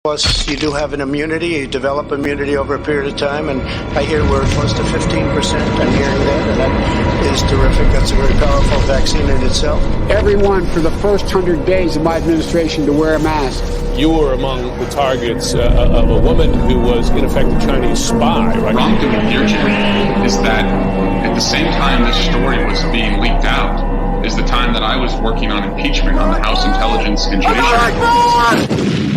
Plus, you do have an immunity. You develop immunity over a period of time, and I hear we're close to 15%. I'm hearing that, and that is terrific. That's a very powerful vaccine in itself. Everyone for the first 100 days of my administration to wear a mask. You were among the targets of a woman who was, in effect, a Chinese spy, right? The problem here, Jimmy, is that at the same time this story was being leaked out is the time that I was working on impeachment on the House Intelligence and Judiciary.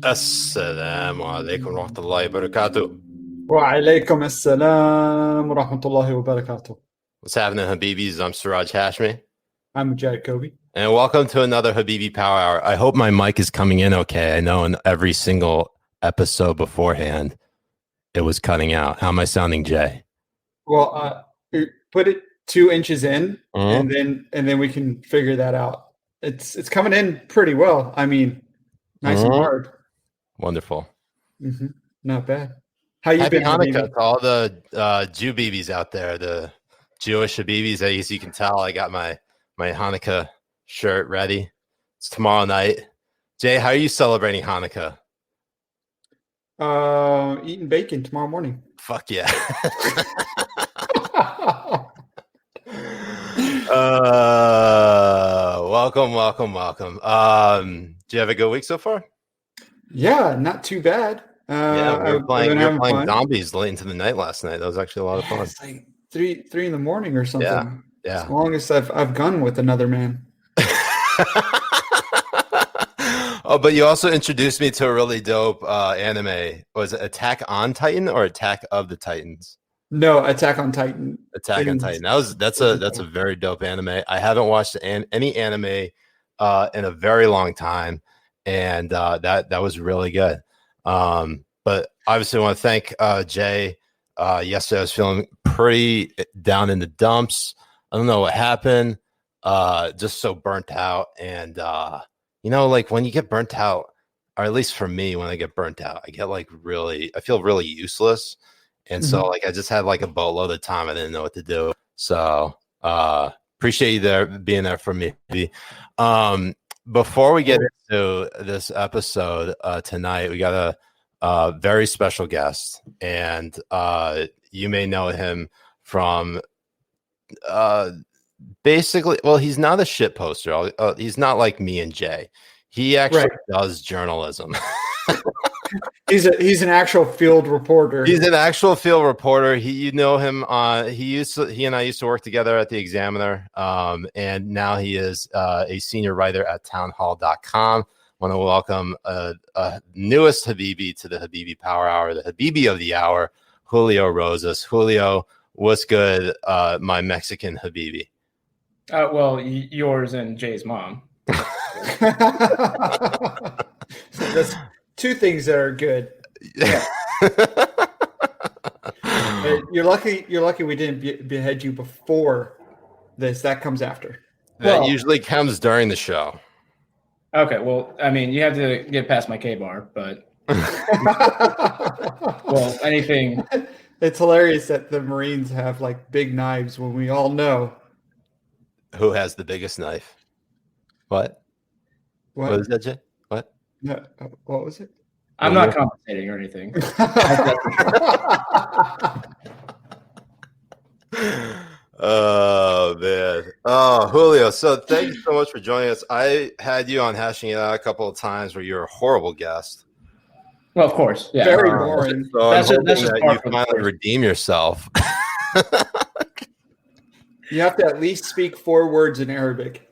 Assalamu alaikum wa rahmatullahi wa barakatuh. Wa alaikum assalam wa rahmatullahi wa barakatuh. What's happening, Habibis? I'm Siraj Hashmi. I'm Jay Kobbe. And welcome to another Habibi Power Hour. I hope my mic is coming in okay. I know in every single episode beforehand, it was cutting out. How am I sounding, Jay? Well, put it 2 inches in, and then we can figure that out. It's coming in pretty well. I mean, nice and hard. Wonderful. Mm-hmm. Not bad. How you Happy been, Hanukkah Habibi? to all the Jew Bibis out there, the Jewish Habibis. As you can tell, I got my Hanukkah shirt ready. It's tomorrow night. Jay, how are you celebrating Hanukkah? Eating bacon tomorrow morning. Fuck yeah. Welcome. Do you have a good week so far? Yeah, not too bad. We were playing zombies late into the night last night. That was actually a lot of fun. It's like three in the morning or something. Yeah. As long as I've gone with another man. Oh, but you also introduced me to a really dope anime. Was it Attack on Titan or Attack of the Titans? No, Attack on Titan. Attack on Titan. That's a very dope anime. I haven't watched any anime in a very long time, and that was really good. But obviously, I want to thank Jay. Yesterday, I was feeling pretty down in the dumps. I don't know what happened. Just so burnt out, and like when you get burnt out, or at least for me, when I get burnt out, I get I feel really useless. And so I just had a boatload of time. I didn't know what to do. So appreciate you being there for me. Before we get into this episode tonight, we got a very special guest, and you may know him from basically, well, he's not a shit poster. He's not like me and Jay. He actually does journalism. He's an actual field reporter. He's an actual field reporter. You know him. He and I used to work together at the Examiner, and now he is a senior writer at townhall.com. Want to welcome a newest Habibi to the Habibi Power Hour, the Habibi of the hour, Julio Rosas. Julio, what's good, my Mexican Habibi? Well, yours and Jay's mom. That's two things that are good. Yeah. You're lucky we didn't behead you before this. That comes after. That usually comes during the show. Okay, well, I mean, you have to get past my K-bar, but well, anything. It's hilarious that the Marines have big knives when we all know who has the biggest knife. What is that, Jay? What? No, what was it? I'm not compensating or anything. Oh, man. Oh, Julio. So thank you so much for joining us. I had you on Hashing It Out a couple of times where you're a horrible guest. Well, of course. Yeah. Very boring. So that's you finally redeem yourself. You have to at least speak 4 words in Arabic.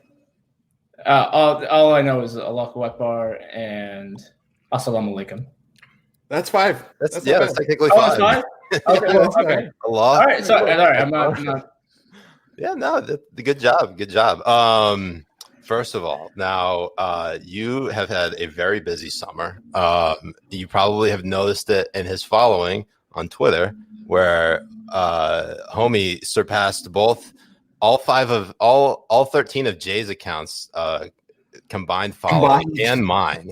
All I know is Allahu Akbar and Assalamu alaikum. That's 5. That's technically 5. That's 5? Okay, well, okay. Allah. All right, sorry. All right, I'm not. Yeah, no, good job. First of all, now you have had a very busy summer. You probably have noticed it in his following on Twitter, where homie surpassed all 13 of Jay's accounts combined following and mine.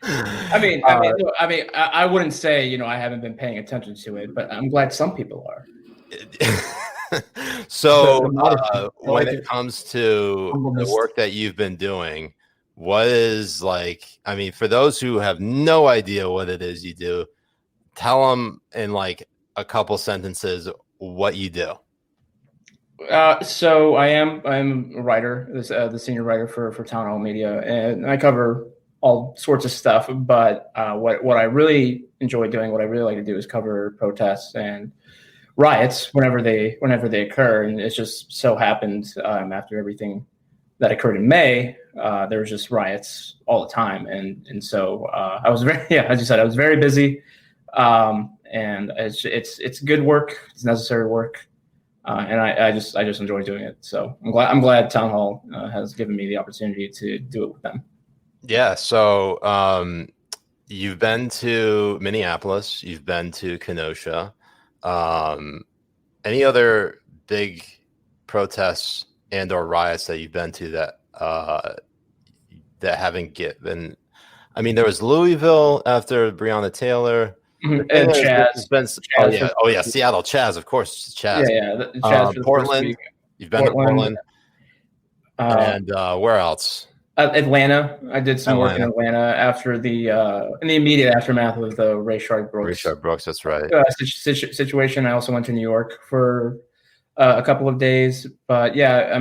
I wouldn't say, I haven't been paying attention to it, but I'm glad some people are. So when it comes to the work that you've been doing, what is for those who have no idea what it is you do, tell them in like a couple sentences what you do. So I'm a writer, the senior writer for Town Hall Media, and I cover all sorts of stuff. But what I really enjoy doing, what I really like to do, is cover protests and riots whenever they occur. And it just so happened after everything that occurred in May, there was just riots all the time, and so I was as you said, I was very busy, and it's good work, it's necessary work. And I just enjoy doing it. So I'm glad Town Hall has given me the opportunity to do it with them. Yeah. So you've been to Minneapolis, you've been to Kenosha. Any other big protests and or riots that you've been to that haven't been? I mean, there was Louisville after Breonna Taylor. And Chaz. Oh yeah, Seattle, Chaz, of course, Chaz. Yeah. Chaz Portland. You've been to Portland. And where else? Atlanta. I did some work in Atlanta after in the immediate aftermath of the Rayshard Brooks. That's right. Situation. I also went to New York for a couple of days, but yeah,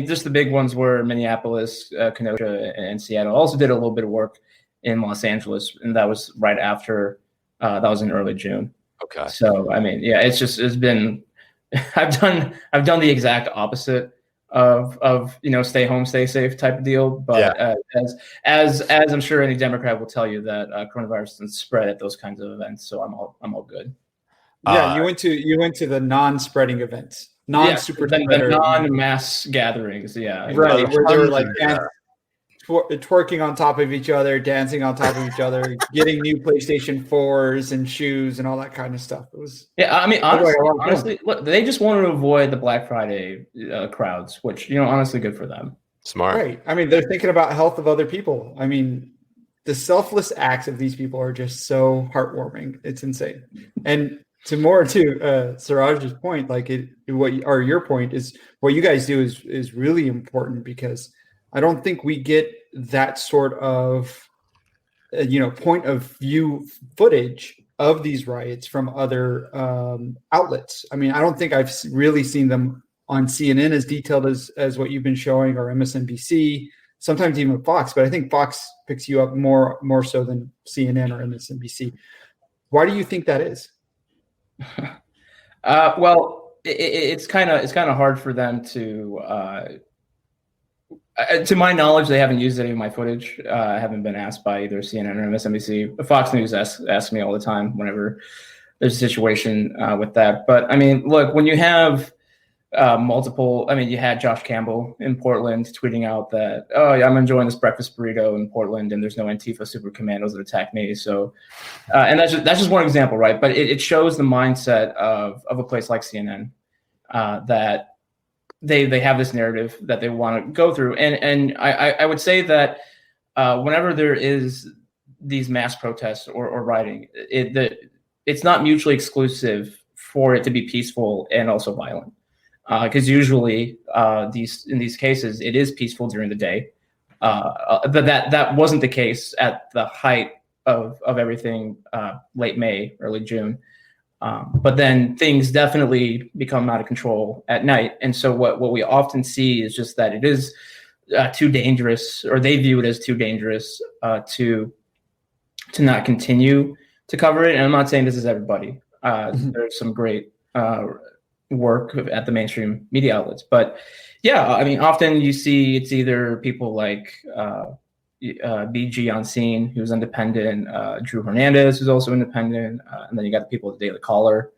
just the big ones were Minneapolis, Kenosha, and Seattle. I also did a little bit of work in Los Angeles, and that was right after. That was in early June. Okay. So it's been. I've done the exact opposite of stay home, stay safe type of deal. But as I'm sure any Democrat will tell you that coronavirus doesn't spread at those kinds of events. So I'm all good. Yeah, you went to the non-spreading events, non-super the non-mass gatherings. Yeah, right. Where they were like twerking on top of each other, dancing on top of each other, getting new PlayStation 4s and shoes and all that kind of stuff. It was honestly, look, they just wanted to avoid the Black Friday crowds, which honestly, good for them. Smart, right? They're thinking about health of other people. The selfless acts of these people are just so heartwarming. It's insane. And to Siraj's point, your point is what you guys do is really important, because I don't think we get that sort of, point of view footage of these riots from other outlets. I don't think I've really seen them on CNN as detailed as what you've been showing, or MSNBC, sometimes even Fox. But I think Fox picks you up more so than CNN or MSNBC. Why do you think that is? Well, it's kind of hard for them to my knowledge, they haven't used any of my footage. I haven't been asked by either CNN or MSNBC. Fox News asks me all the time whenever there's a situation with that. But look, when you have multiple, you had Josh Campbell in Portland tweeting out that, I'm enjoying this breakfast burrito in Portland, and there's no Antifa super commandos that attack me. So, and that's just one example, right? But it shows the mindset of a place like CNN that they have this narrative that they want to go through. And I would say that whenever there is these mass protests or rioting, it's not mutually exclusive for it to be peaceful and also violent. Because usually in these cases, it is peaceful during the day. But that wasn't the case at the height of everything late May, early June. But then things definitely become out of control at night. And so what we often see is just that it is too dangerous, or they view it as too dangerous to not continue to cover it. And I'm not saying this is everybody. There's some great work at the mainstream media outlets. But often you see it's either people like BG on Scene, who's independent, Drew Hernandez, who's also independent, and then you got the people at the Daily Caller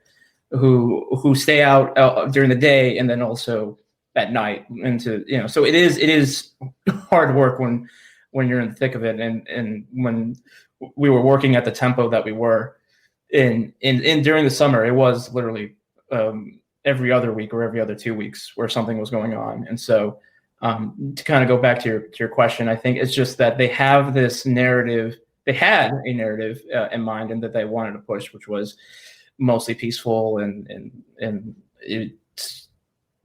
who stay out during the day and then also at night so it is hard work when you're in the thick of it, and when we were working at the tempo that we were in during the summer, it was literally every other week or every other 2 weeks where something was going on. And so to kind of go back to your question, I think it's just that they have this narrative they had a narrative in mind and that they wanted to push, which was mostly peaceful and it's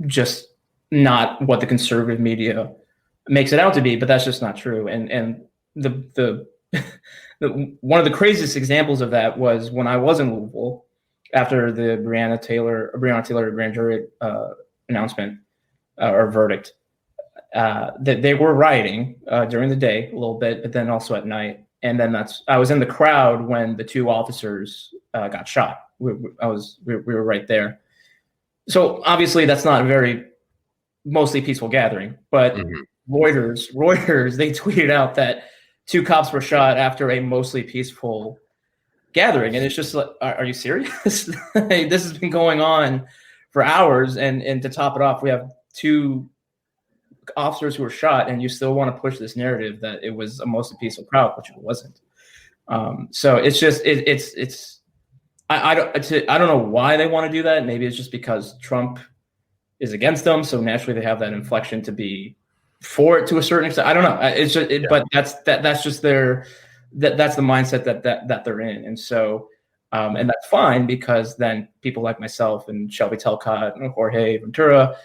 just not what the conservative media makes it out to be. But that's just not true. And the one of the craziest examples of that was when I was in Louisville after the Breonna Taylor grand jury announcement or verdict. That they were rioting during the day a little bit, but then also at night. And then I was in the crowd when the 2 officers got shot. We were right there. So obviously that's not a very mostly peaceful gathering, but Reuters, they tweeted out that 2 cops were shot after a mostly peaceful gathering. And it's just like, are you serious? This has been going on for hours. And to top it off, we have 2 officers who were shot, and you still want to push this narrative that it was a mostly peaceful crowd, which it wasn't. So it's just, I don't know why they want to do that. Maybe it's just because Trump is against them. So naturally they have that inflection to be for it to a certain extent. I don't know. It's just, but that's just that's the mindset that they're in. And so, and that's fine, because then people like myself and Shelby Telcott and Jorge Ventura,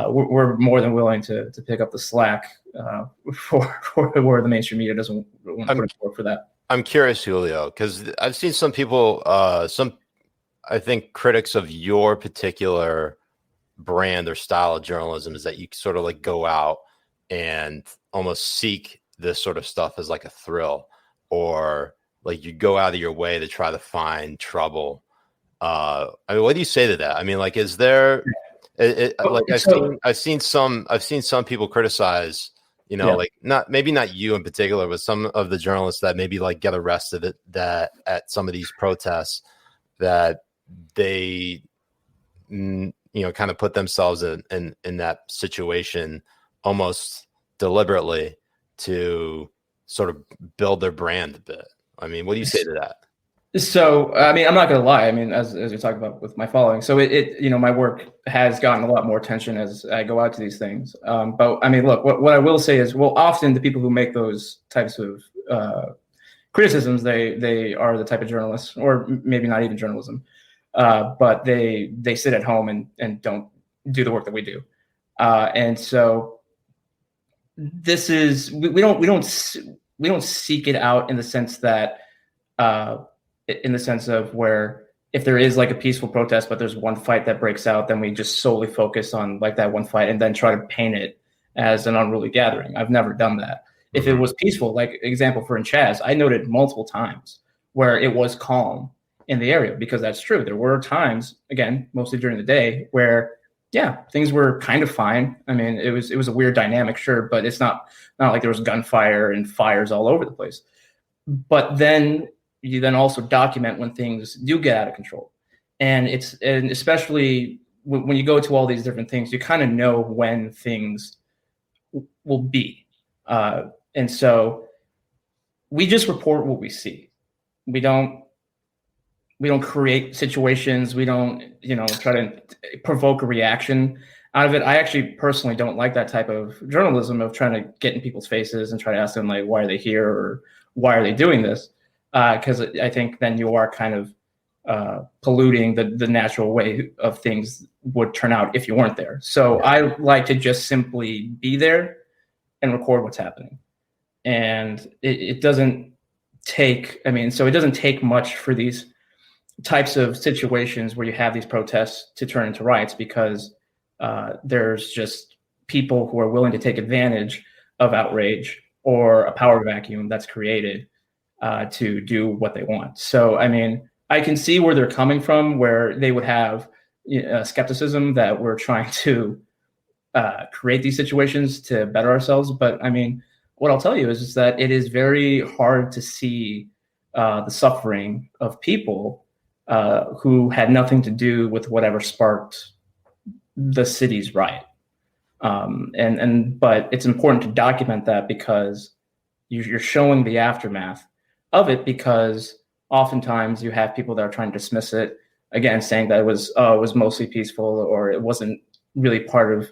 we're more than willing to pick up the slack for where the mainstream media doesn't want to put forward for that. I'm curious, Julio, because I've seen some people, I think critics of your particular brand or style of journalism is that you sort of like go out and almost seek this sort of stuff as like a thrill, or like you go out of your way to try to find trouble. I mean, what do you say to that? I mean, like, is there like I've seen some people criticize, you know, like maybe not you in particular, but some of the journalists that maybe like get arrested at some of these protests, that they, you know, kind of put themselves in that situation almost deliberately to sort of build their brand a bit. I mean, what do you say to that? So, I mean, I'm not going to lie. I mean, as we talked about with my following, so it you know, my work has gotten a lot more attention as I go out to these things. But I mean, look, what I will say is, well, often the people who make those types of criticisms, they are the type of journalists, or maybe not even journalism, but they sit at home and don't do the work that we do. And so this is, we don't seek it out in the sense that, in the sense of where if there is like a peaceful protest, but there's one fight that breaks out, then we just solely focus on like that one fight and then try to paint it as an unruly gathering. I've never done that. If it was peaceful, like example for in Chaz, I noted multiple times where it was calm in the area, because that's true. There were times, again, mostly during the day, where things were kind of fine. I mean, it was a weird dynamic, sure, but it's not like there was gunfire and fires all over the place. But then you then also document when things do get out of control. And especially when you go to all these different things, you kind of know when things will be. And so we just report what we see. We don't create situations. We don't, try to provoke a reaction out of it. I actually personally don't like that type of journalism of trying to get in people's faces and try to ask them like, why are they here, or why are they doing this? Because I think then you are kind of polluting the natural way of things would turn out if you weren't there. So I like to just simply be there and record what's happening. And it doesn't take, so it doesn't take much for these types of situations where you have these protests to turn into riots, because there's just people who are willing to take advantage of outrage or a power vacuum that's created to do what they want. So, I can see where they're coming from, where they would have skepticism that we're trying to create these situations to better ourselves. But what I'll tell you is that it is very hard to see the suffering of people who had nothing to do with whatever sparked the city's riot. But it's important to document that, because you're showing the aftermath of it, because oftentimes you have people that are trying to dismiss it, again, saying that it was mostly peaceful, or it wasn't really part of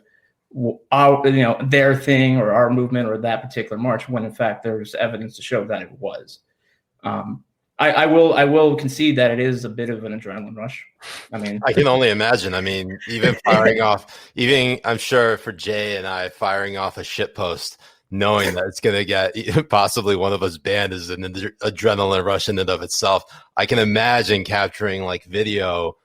our, their thing or our movement or that particular march, when in fact there's evidence to show that it was. I will concede that it is a bit of an adrenaline rush. I mean, I can only imagine. I mean, even firing off, I'm sure for Jay and I firing off a shit post, knowing that it's going to get possibly one of us banned is an adrenaline rush in and of itself. I can imagine capturing like video,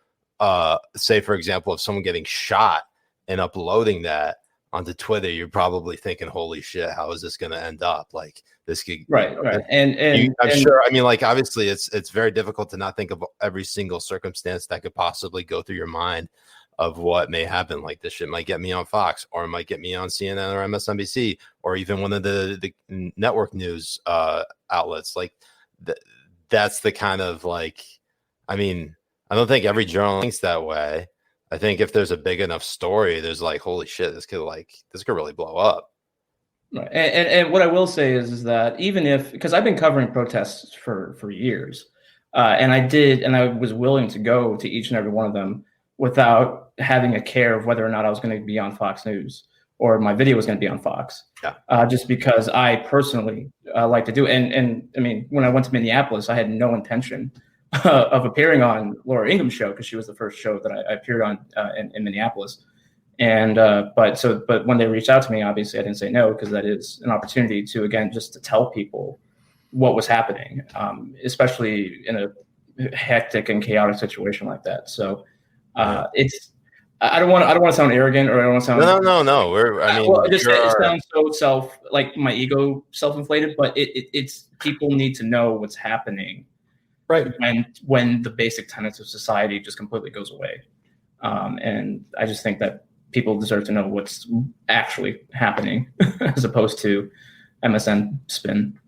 say, for example, of someone getting shot and uploading that onto Twitter. You're probably thinking, holy shit, how is this going to end up? Like this could, right. I'm sure. I mean, like, obviously it's very difficult to not think of every single circumstance that could possibly go through your mind of what may happen. Like this shit might get me on Fox, or it might get me on CNN or MSNBC, or even one of the network news outlets. Like that's the kind of like, I mean, I don't think every journalist thinks that way. I think if there's a big enough story, there's like, holy shit, this could really blow up. Right. And what I will say is that even if, because I've been covering protests for years, and I was willing to go to each and every one of them without having a care of whether or not I was going to be on Fox News or my video was going to be on Fox. Yeah. Just because I personally like to do it. And I mean, when I went to Minneapolis, I had no intention of appearing on Laura Ingham's show, because she was the first show that I appeared on in Minneapolis. And but when they reached out to me, obviously I didn't say no, because that is an opportunity to, again, just to tell people what was happening, especially in a hectic and chaotic situation like that. So it's, I don't want to sound arrogant, or I don't want to sound no. It sounds so like my ego self-inflated, but it's people need to know what's happening, right? When the basic tenets of society just completely goes away, and I just think that people deserve to know what's actually happening as opposed to MSN spin.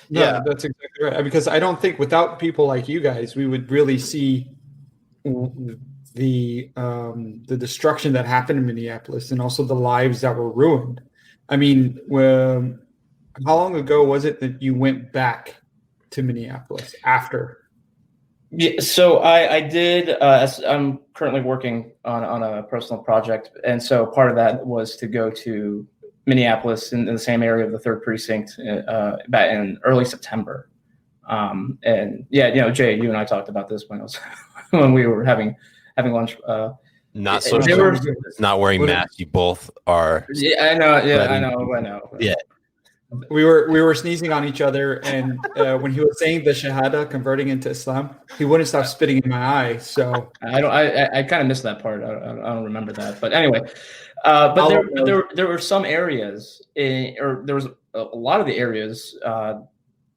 Yeah, that's exactly right. Because I don't think without people like you guys, we would really see the destruction that happened in Minneapolis, and also the lives that were ruined. I mean, how long ago was it that you went back to Minneapolis after? Yeah, so I did. I'm currently working on a personal project, and so part of that was to go to Minneapolis in the same area of the 3rd precinct back in early September. And yeah, Jay, you and I talked about this when we were having lunch. Not social. It's not wearing masks. You both are. Yeah, I know. Yeah, I know. Yeah. We were sneezing on each other, and when he was saying the Shahada, converting into Islam, he wouldn't stop spitting in my eye. So I kind of missed that part. I don't remember that, but anyway. But there were some areas, or there was a lot of the areas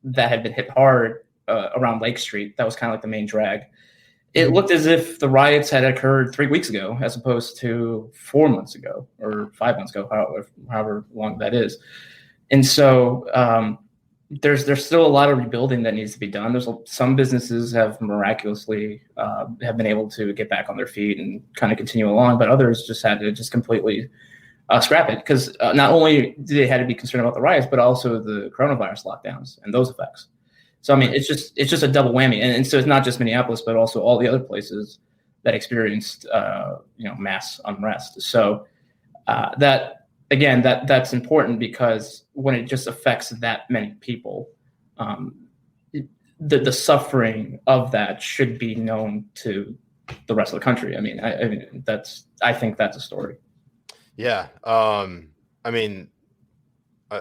that had been hit hard around Lake Street. That was kind of like the main drag. It looked as if the riots had occurred 3 weeks ago, as opposed to 4 months ago or 5 months ago, however long that is. And so there's still a lot of rebuilding that needs to be done. There's some businesses have miraculously have been able to get back on their feet and kind of continue along, but others just had to just completely scrap it, because not only did they had to be concerned about the riots, but also the coronavirus lockdowns and those effects. So I mean, it's just a double whammy, and so it's not just Minneapolis, but also all the other places that experienced mass unrest. So that's important, because when it just affects that many people, the suffering of that should be known to the rest of the country. I mean, I think that's a story. Yeah. I mean,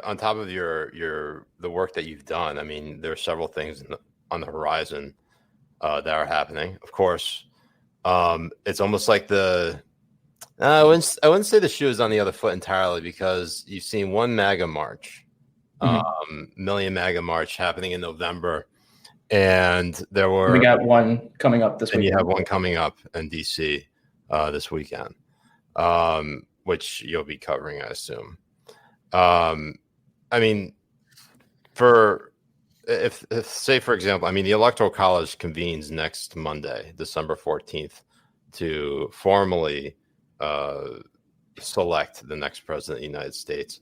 on top of the work that you've done, I mean, there are several things on the horizon that are happening. Of course, it's almost like I wouldn't say the shoe is on the other foot entirely, because you've seen one MAGA march, Million MAGA march happening in November, and we got one coming up this weekend. And you have one coming up in DC this weekend, which you'll be covering, I assume. I mean, if say, for example, I mean, the Electoral College convenes next Monday, December 14th, to formally select the next president of the United States.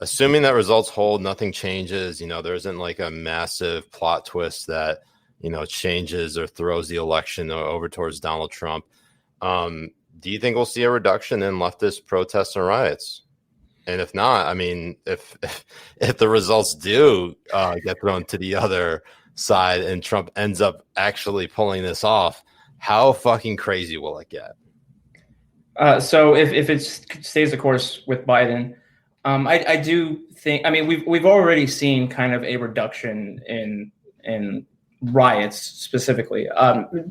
Assuming that results hold, nothing changes, there isn't like a massive plot twist that, changes or throws the election over towards Donald Trump. Do you think we'll see a reduction in leftist protests and riots? And if not, I mean, if the results do get thrown to the other side and Trump ends up actually pulling this off, how fucking crazy will it get? So if it stays the course with Biden, I do think. I mean, we've already seen kind of a reduction in riots specifically,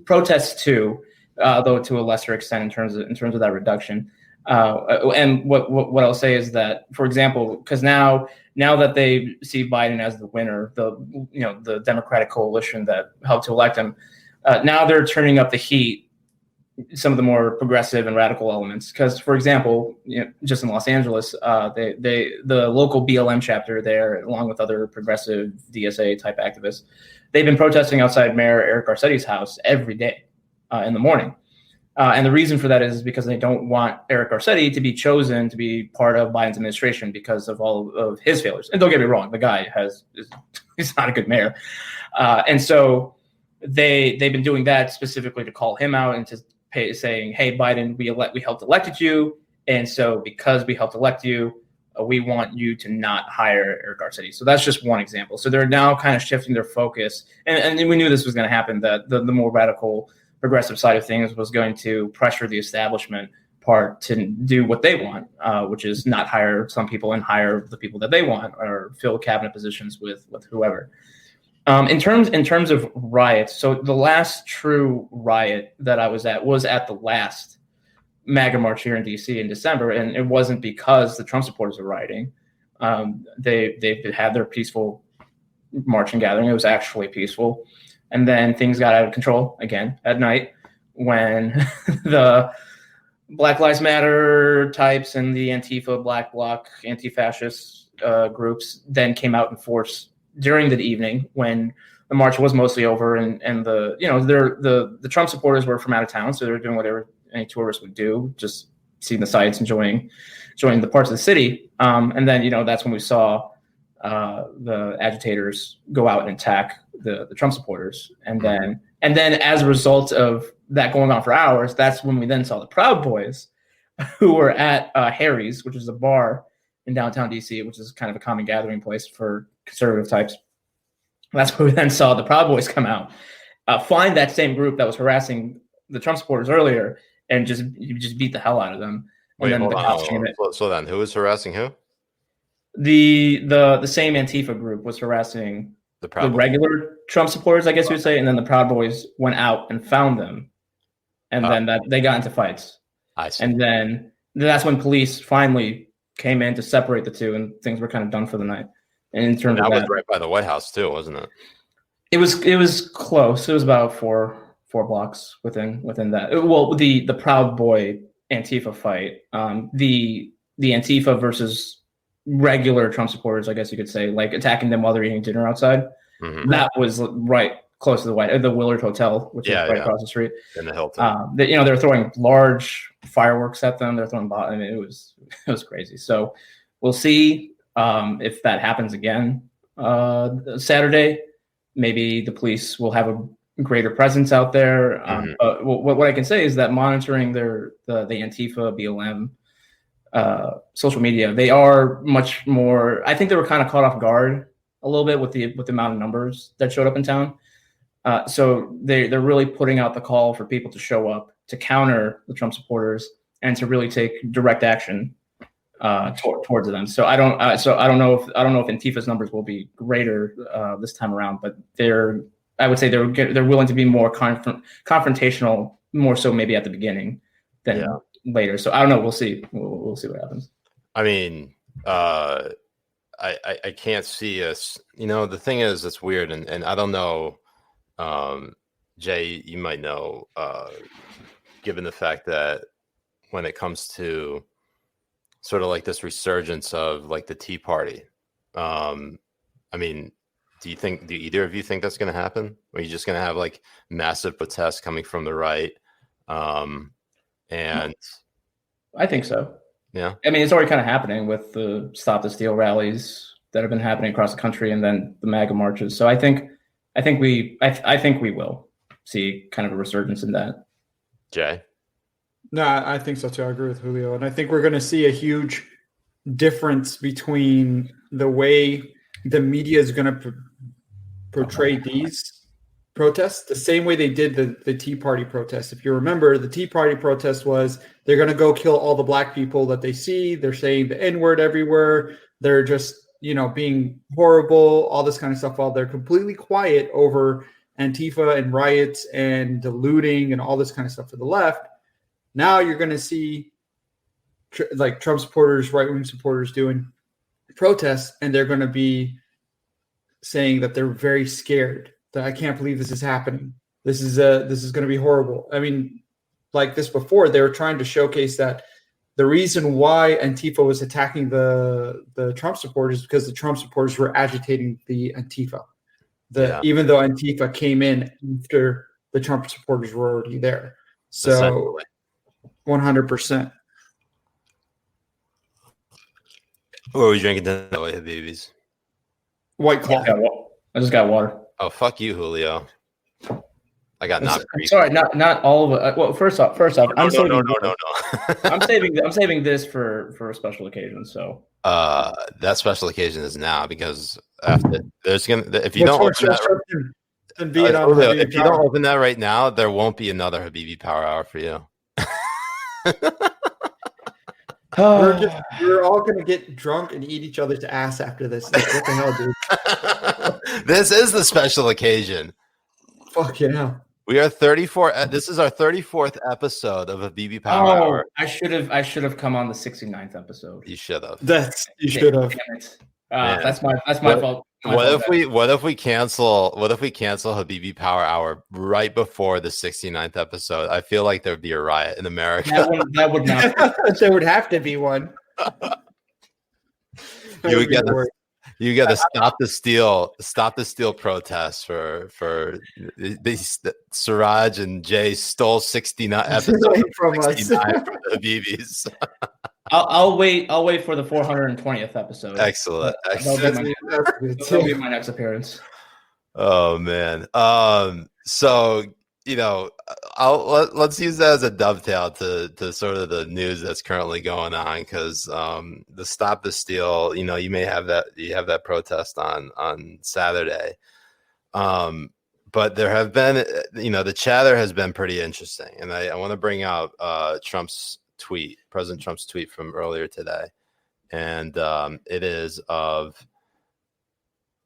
protests too, though to a lesser extent in terms of that reduction. And what I'll say is that, for example, because now that they see Biden as the winner, the Democratic coalition that helped to elect him, now they're turning up the heat. Some of the more progressive and radical elements, because, for example, just in Los Angeles, the local BLM chapter there, along with other progressive DSA type activists, they've been protesting outside Mayor Eric Garcetti's house every day in the morning. And the reason for that is because they don't want Eric Garcetti to be chosen to be part of Biden's administration because of all of his failures. And don't get me wrong, the guy he's not a good mayor. And so they've been doing that specifically to call him out and to saying, hey, Biden, we helped elected you. And so because we helped elect you, we want you to not hire Eric Garcetti. So that's just one example. So they're now kind of shifting their focus. And we knew this was going to happen, that the more radical progressive side of things was going to pressure the establishment part to do what they want, which is not hire some people and hire the people that they want, or fill cabinet positions with whoever. In terms of riots, so the last true riot that I was at the last MAGA march here in DC in December, and it wasn't because the Trump supporters were rioting. They had their peaceful march and gathering. It was actually peaceful, and then things got out of control again at night when the Black Lives Matter types and the Antifa, Black Bloc, anti-fascist groups then came out in force during the evening when the march was mostly over, and the Trump supporters were from out of town, so they're doing whatever any tourist would do, just seeing the sights, enjoying the parts of the city. And then that's when we saw the agitators go out and attack the Trump supporters, and then as a result of that going on for hours, that's when we then saw the Proud Boys, who were at Harry's, which is a bar in downtown DC, which is kind of a common gathering place for conservative types. That's where we then saw the Proud Boys come out, find that same group that was harassing the Trump supporters earlier, and just beat the hell out of them. Wait, and then hold on. So then, who was harassing who? The same Antifa group was harassing the regular Trump supporters, I guess you would say, and then the Proud Boys went out and found them, and then they got into fights. I see. And then that's when police finally came in to separate the two, and things were kind of done for the night. And in terms of that, was right by the White House too, wasn't it? It was close. It was about four blocks within that. Well, the Proud Boy Antifa fight, the Antifa versus regular Trump supporters, I guess you could say, like attacking them while they're eating dinner outside. Mm-hmm. That was right close to the Willard Hotel, which is right across the street. In the Hilton. They were throwing large fireworks at them. They're throwing I mean, it was crazy. So we'll see if that happens again Saturday. Maybe the police will have a greater presence out there. But what I can say is that monitoring the Antifa, BLM social media, they are much more. I think they were kind of caught off guard a little bit with the amount of numbers that showed up in town. So they're really putting out the call for people to show up to counter the Trump supporters and to really take direct action towards them. So I don't know if Antifa's numbers will be greater this time around, but I would say they're willing to be more confrontational, more so maybe at the beginning than later. So I don't know. We'll see. We'll see what happens. I mean, I can't see us. The thing is, it's weird, and I don't know. Jay, you might know, given the fact that when it comes to sort of like this resurgence of like the Tea Party, I mean, do either of you think that's going to happen? Or are you just going to have like massive protests coming from the right? And I think so. Yeah. I mean, it's already kind of happening with the Stop the Steal rallies that have been happening across the country, and then the MAGA marches. So I think we will see kind of a resurgence in that. Jay? No, I think so too. I agree with Julio. And I think we're going to see a huge difference between the way the media is going to portray these protests, the same way they did the Tea Party protests. If you remember, the Tea Party protest was they're going to go kill all the black people that they see. They're saying the N-word everywhere. They're just, being horrible, all this kind of stuff, while they're completely quiet over Antifa and riots and the looting and all this kind of stuff to the left. Now you're going to see like Trump supporters, right-wing supporters doing protests, and they're going to be saying that they're very scared, that I can't believe this is happening. This is going to be horrible. I mean, like this before, they were trying to showcase that the reason why Antifa was attacking the Trump supporters is because the Trump supporters were agitating the Antifa. Even though Antifa came in after the Trump supporters were already there. So 100%. What are we drinking tonight, Habibis? White Claw. I just got water. Oh, fuck you, Julio. I got not. Sorry, not all of it. Well, first off, I'm saving. No. I'm saving this for a special occasion. So that special occasion is now, because after there's gonna, if you don't open that, if you don't open that right now, there won't be another Habibi Power Hour for you. We're all gonna get drunk and eat each other's ass after this. Like, what the hell, dude? This is the special occasion. Fuck yeah. We are 34. This is our 34th episode of Habibi Power Hour. I should have come on the 69th episode. You should have. You should have. That's my fault. What if we cancel Habibi Power Hour right before the 69th episode? I feel like there'd be a riot in America. That would not. There would have to be one. You got to stop the steal protests for these. Siraj and Jay stole 69 episodes from us from the Habibis. I'll wait for the 420th episode. Excellent. That'll be my next appearance. Oh man. So let's use that as a dovetail to sort of the news that's currently going on, because the Stop the Steal, you may have that protest on Saturday, but there have been, the chatter has been pretty interesting, and I want to bring out President Trump's tweet from earlier today, and it is of,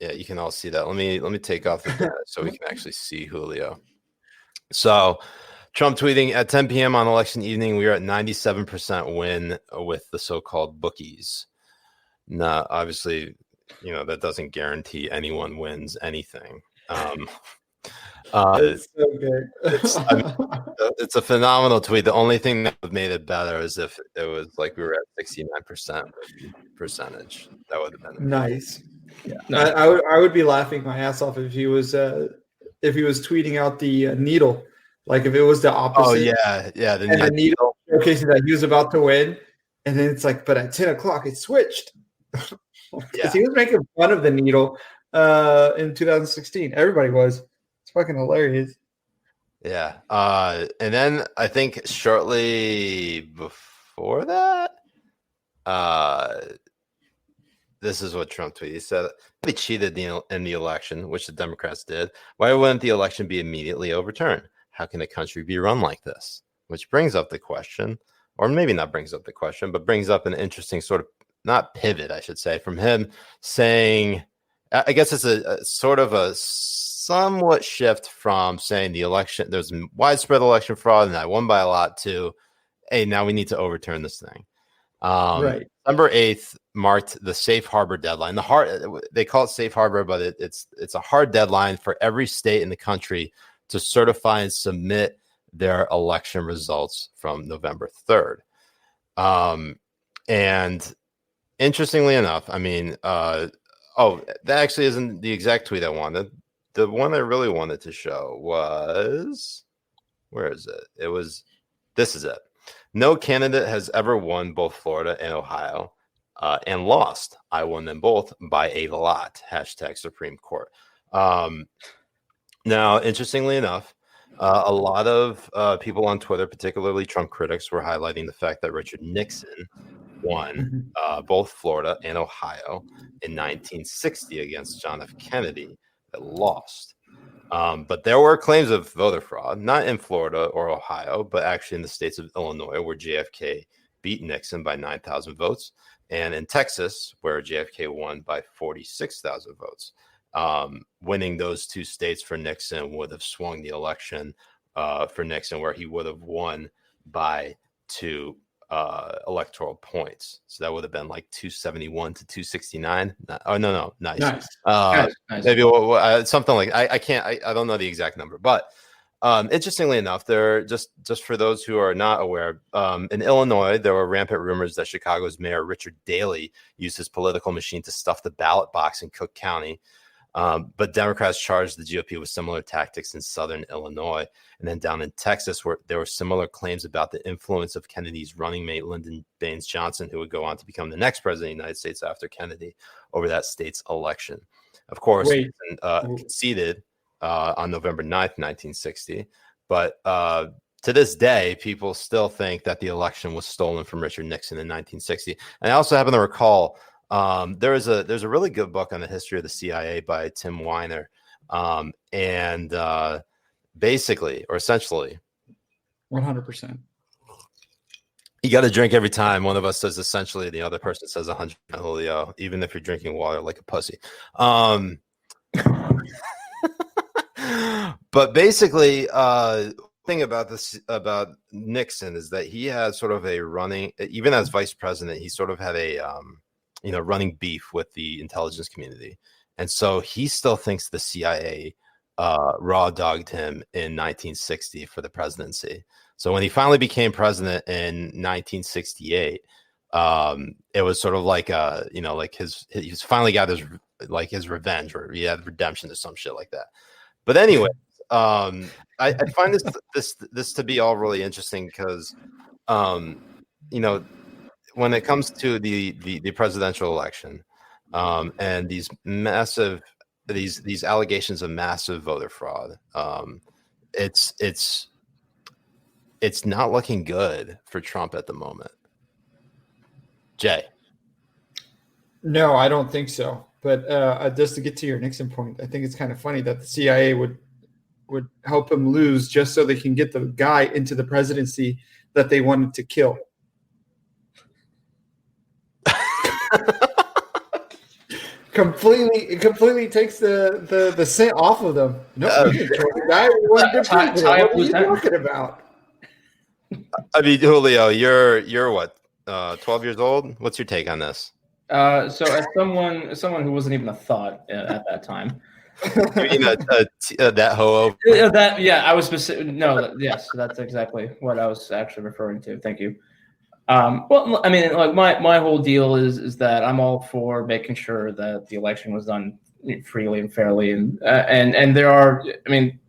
you can all see that. Let me take off the data so we can actually see Julio. So Trump tweeting at 10 p.m. on election evening, we are at 97% win with the so-called bookies. Now, obviously, that doesn't guarantee anyone wins anything. It's so good. It's a phenomenal tweet. The only thing that made it better is if it was like we were at 69% percentage. That would have been nice. Yeah. I would be laughing my ass off if he was tweeting out the needle, like if it was the opposite. Oh yeah, the needle showcasing that he was about to win, and then it's like, but at 10 o'clock it switched. Because he was making fun of the needle in 2016. Everybody was. It's fucking hilarious. Yeah, and then I think shortly before that, this is what Trump tweeted. He said, they cheated in the election, which the Democrats did. Why wouldn't the election be immediately overturned? How can a country be run like this? Which brings up the question, or maybe not brings up the question, but brings up an interesting sort of, not pivot, I should say, from him saying, I guess it's a sort of a somewhat shift from saying the election, there's widespread election fraud and I won by a lot, to, hey, now we need to overturn this thing. Right. December 8th marked the safe harbor deadline. They call it safe harbor, but it's a hard deadline for every state in the country to certify and submit their election results from November 3rd. And interestingly enough, I mean, that actually isn't the exact tweet I wanted. The one I really wanted to show was, where is it? This is it. No candidate has ever won both Florida and Ohio and lost. I won them both by a lot. # Supreme Court. Now, interestingly enough, a lot of people on Twitter, particularly Trump critics, were highlighting the fact that Richard Nixon won both Florida and Ohio in 1960 against John F. Kennedy that lost. But there were claims of voter fraud, not in Florida or Ohio, but actually in the states of Illinois, where JFK beat Nixon by 9,000 votes, and in Texas, where JFK won by 46,000 votes. Winning those two states for Nixon would have swung the election for Nixon, where he would have won by 2 electoral points. So that would have been like 271 to 269. Oh, no. Nice. Nice. Maybe something like I don't know the exact number, but interestingly enough, there just for those who are not aware, in Illinois, there were rampant rumors that Chicago's mayor Richard Daley used his political machine to stuff the ballot box in Cook County. But Democrats charged the GOP with similar tactics in southern Illinois. And then down in Texas, where there were similar claims about the influence of Kennedy's running mate, Lyndon Baines Johnson, who would go on to become the next president of the United States after Kennedy over that state's election. Of course, conceded on November 9th, 1960. But to this day, people still think that the election was stolen from Richard Nixon in 1960. And I also happen to recall there's a really good book on the history of the CIA by Tim Weiner, and basically, or essentially, 100%. You got to drink every time one of us says essentially, the other person says 100%, Julio, even if you're drinking water like a pussy. But basically, thing about this about Nixon is that he had sort of a running, even as vice president, he sort of had a running beef with the intelligence community. And so he still thinks the CIA raw dogged him in 1960 for the presidency. So when he finally became president in 1968, it was sort of like he's finally got his revenge, or he had redemption or some shit like that. But anyway, I find this to be all really interesting because when it comes to the presidential election, and these massive these allegations of massive voter fraud, it's not looking good for Trump at the moment. Jay? No, I don't think so. But just to get to your Nixon point, I think it's kind of funny that the CIA would help him lose just so they can get the guy into the presidency that they wanted to kill. completely takes the scent off of them. No, you didn't kill the guy. What are you talking about? I mean, Julio, you're what, 12 years old? What's your take on this? So as someone who wasn't even a thought at that time. You mean that ho-oh? I was specific. No, yes, that's exactly what I was actually referring to. Thank you. Well, I mean, like my whole deal is that I'm all for making sure that the election was done freely and fairly, and there are, I mean,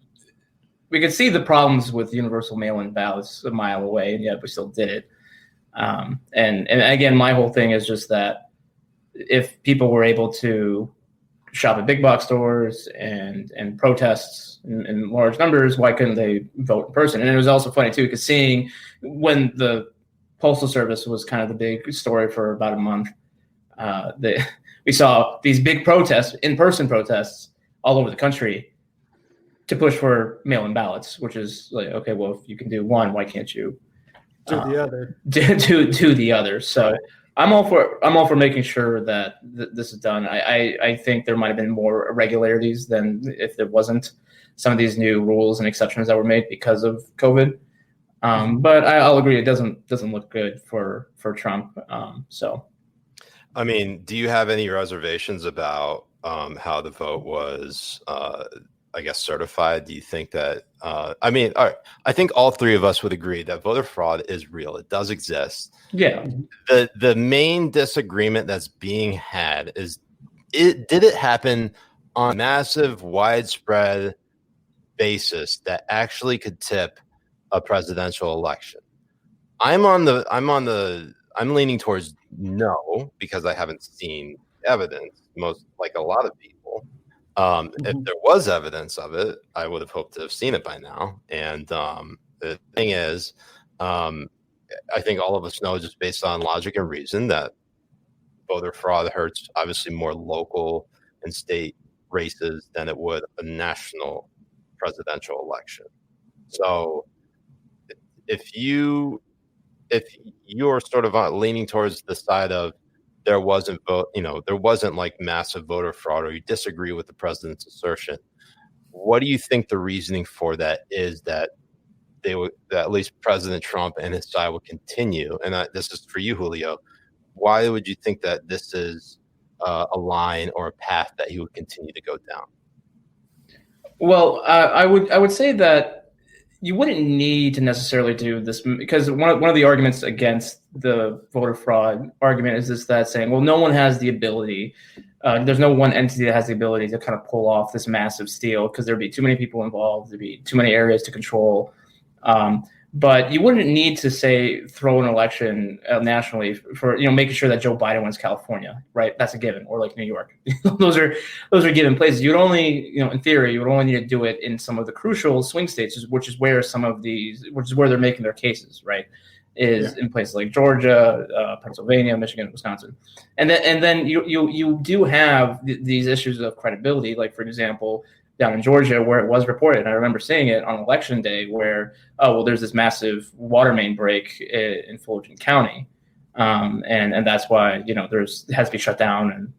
we could see the problems with universal mail-in ballots a mile away, and yet we still did it. And again, my whole thing is just that if people were able to shop at big box stores and protests in large numbers, why couldn't they vote in person? And it was also funny too, because seeing when the Postal Service was kind of the big story for about a month, we saw these big protests, in-person protests all over the country to push for mail-in ballots, which is like, okay, well, if you can do one, why can't you do the other? Do the other. So I'm all for making sure that this is done. I think there might have been more irregularities than if there wasn't some of these new rules and exceptions that were made because of COVID. But I'll agree, it doesn't look good for Trump. So, I mean, do you have any reservations about how the vote was, I guess, certified? Do you think that? I mean, all right, I think all three of us would agree that voter fraud is real. It does exist. Yeah. The main disagreement that's being had is, did it happen on a massive, widespread basis that actually could tip a presidential election? I'm leaning towards no, because I haven't seen evidence, most like a lot of people. If there was evidence of it, I would have hoped to have seen it by now. And the thing is, I think all of us know, just based on logic and reason, that voter fraud hurts obviously more local and state races than it would a national presidential election. So if you're sort of leaning towards the side of there wasn't like massive voter fraud, or you disagree with the president's assertion, what do you think the reasoning for that is, that that at least President Trump and his side will continue? And this is for you, Julio. Why would you think that this is a line or a path that he would continue to go down? Well, I would say that you wouldn't need to necessarily do this, because one of the arguments against the voter fraud argument is that saying, well, no one has the ability. There's no one entity that has the ability to kind of pull off this massive steal, because there'd be too many people involved. There'd be too many areas to control. But you wouldn't need to say throw an election nationally for making sure that Joe Biden wins California, right? That's a given, or like New York. those are given places. You'd only, in theory, you would only need to do it in some of the crucial swing states, which is where they're making their cases, right? In places like Georgia, Pennsylvania, Michigan, Wisconsin, and then you do have these issues of credibility, like for example, down in Georgia, where it was reported. And I remember seeing it on election day where, there's this massive water main break in Fulton County. And that's why, it has to be shut down and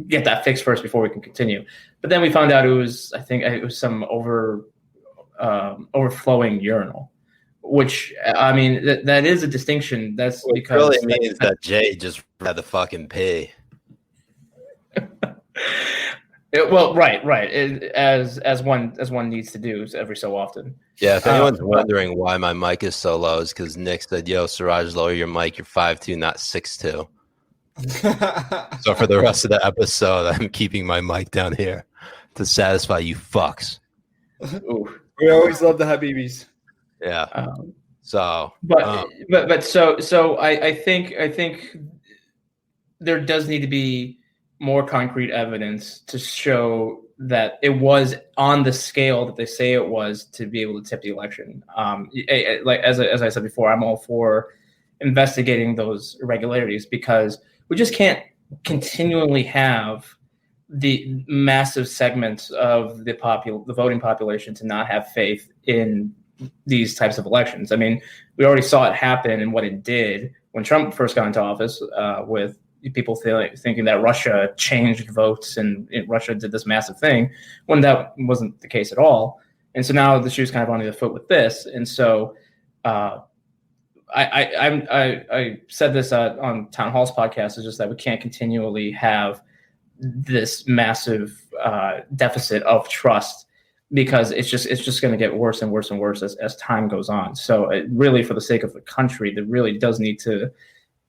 get that fixed first before we can continue. But then we found out it was some overflowing urinal, which, I mean, that is a distinction. That's because it really means that Jay just had the fucking pee. Right. As one needs to do every so often. Yeah, if anyone's wondering why my mic is so low, is because Nick said, "Yo, Siraj, lower your mic. You're 5'2", not 6'2". So for the rest of the episode, I'm keeping my mic down here to satisfy you fucks. Ooh. We always love the Habibis. Yeah. So I think there does need to be more concrete evidence to show that it was on the scale that they say it was, to be able to tip the election. Like as I said before, I'm all for investigating those irregularities, because we just can't continually have the massive segments of the voting population to not have faith in these types of elections. I mean, we already saw it happen and what it did when Trump first got into office, with people thinking that Russia changed votes and Russia did this massive thing, when that wasn't the case at all. And so now the shoe's kind of on the foot with this. And so I said this on Town Hall's podcast, is just that we can't continually have this massive deficit of trust, because it's just going to get worse and worse and worse as time goes on. So really, for the sake of the country, there really does need to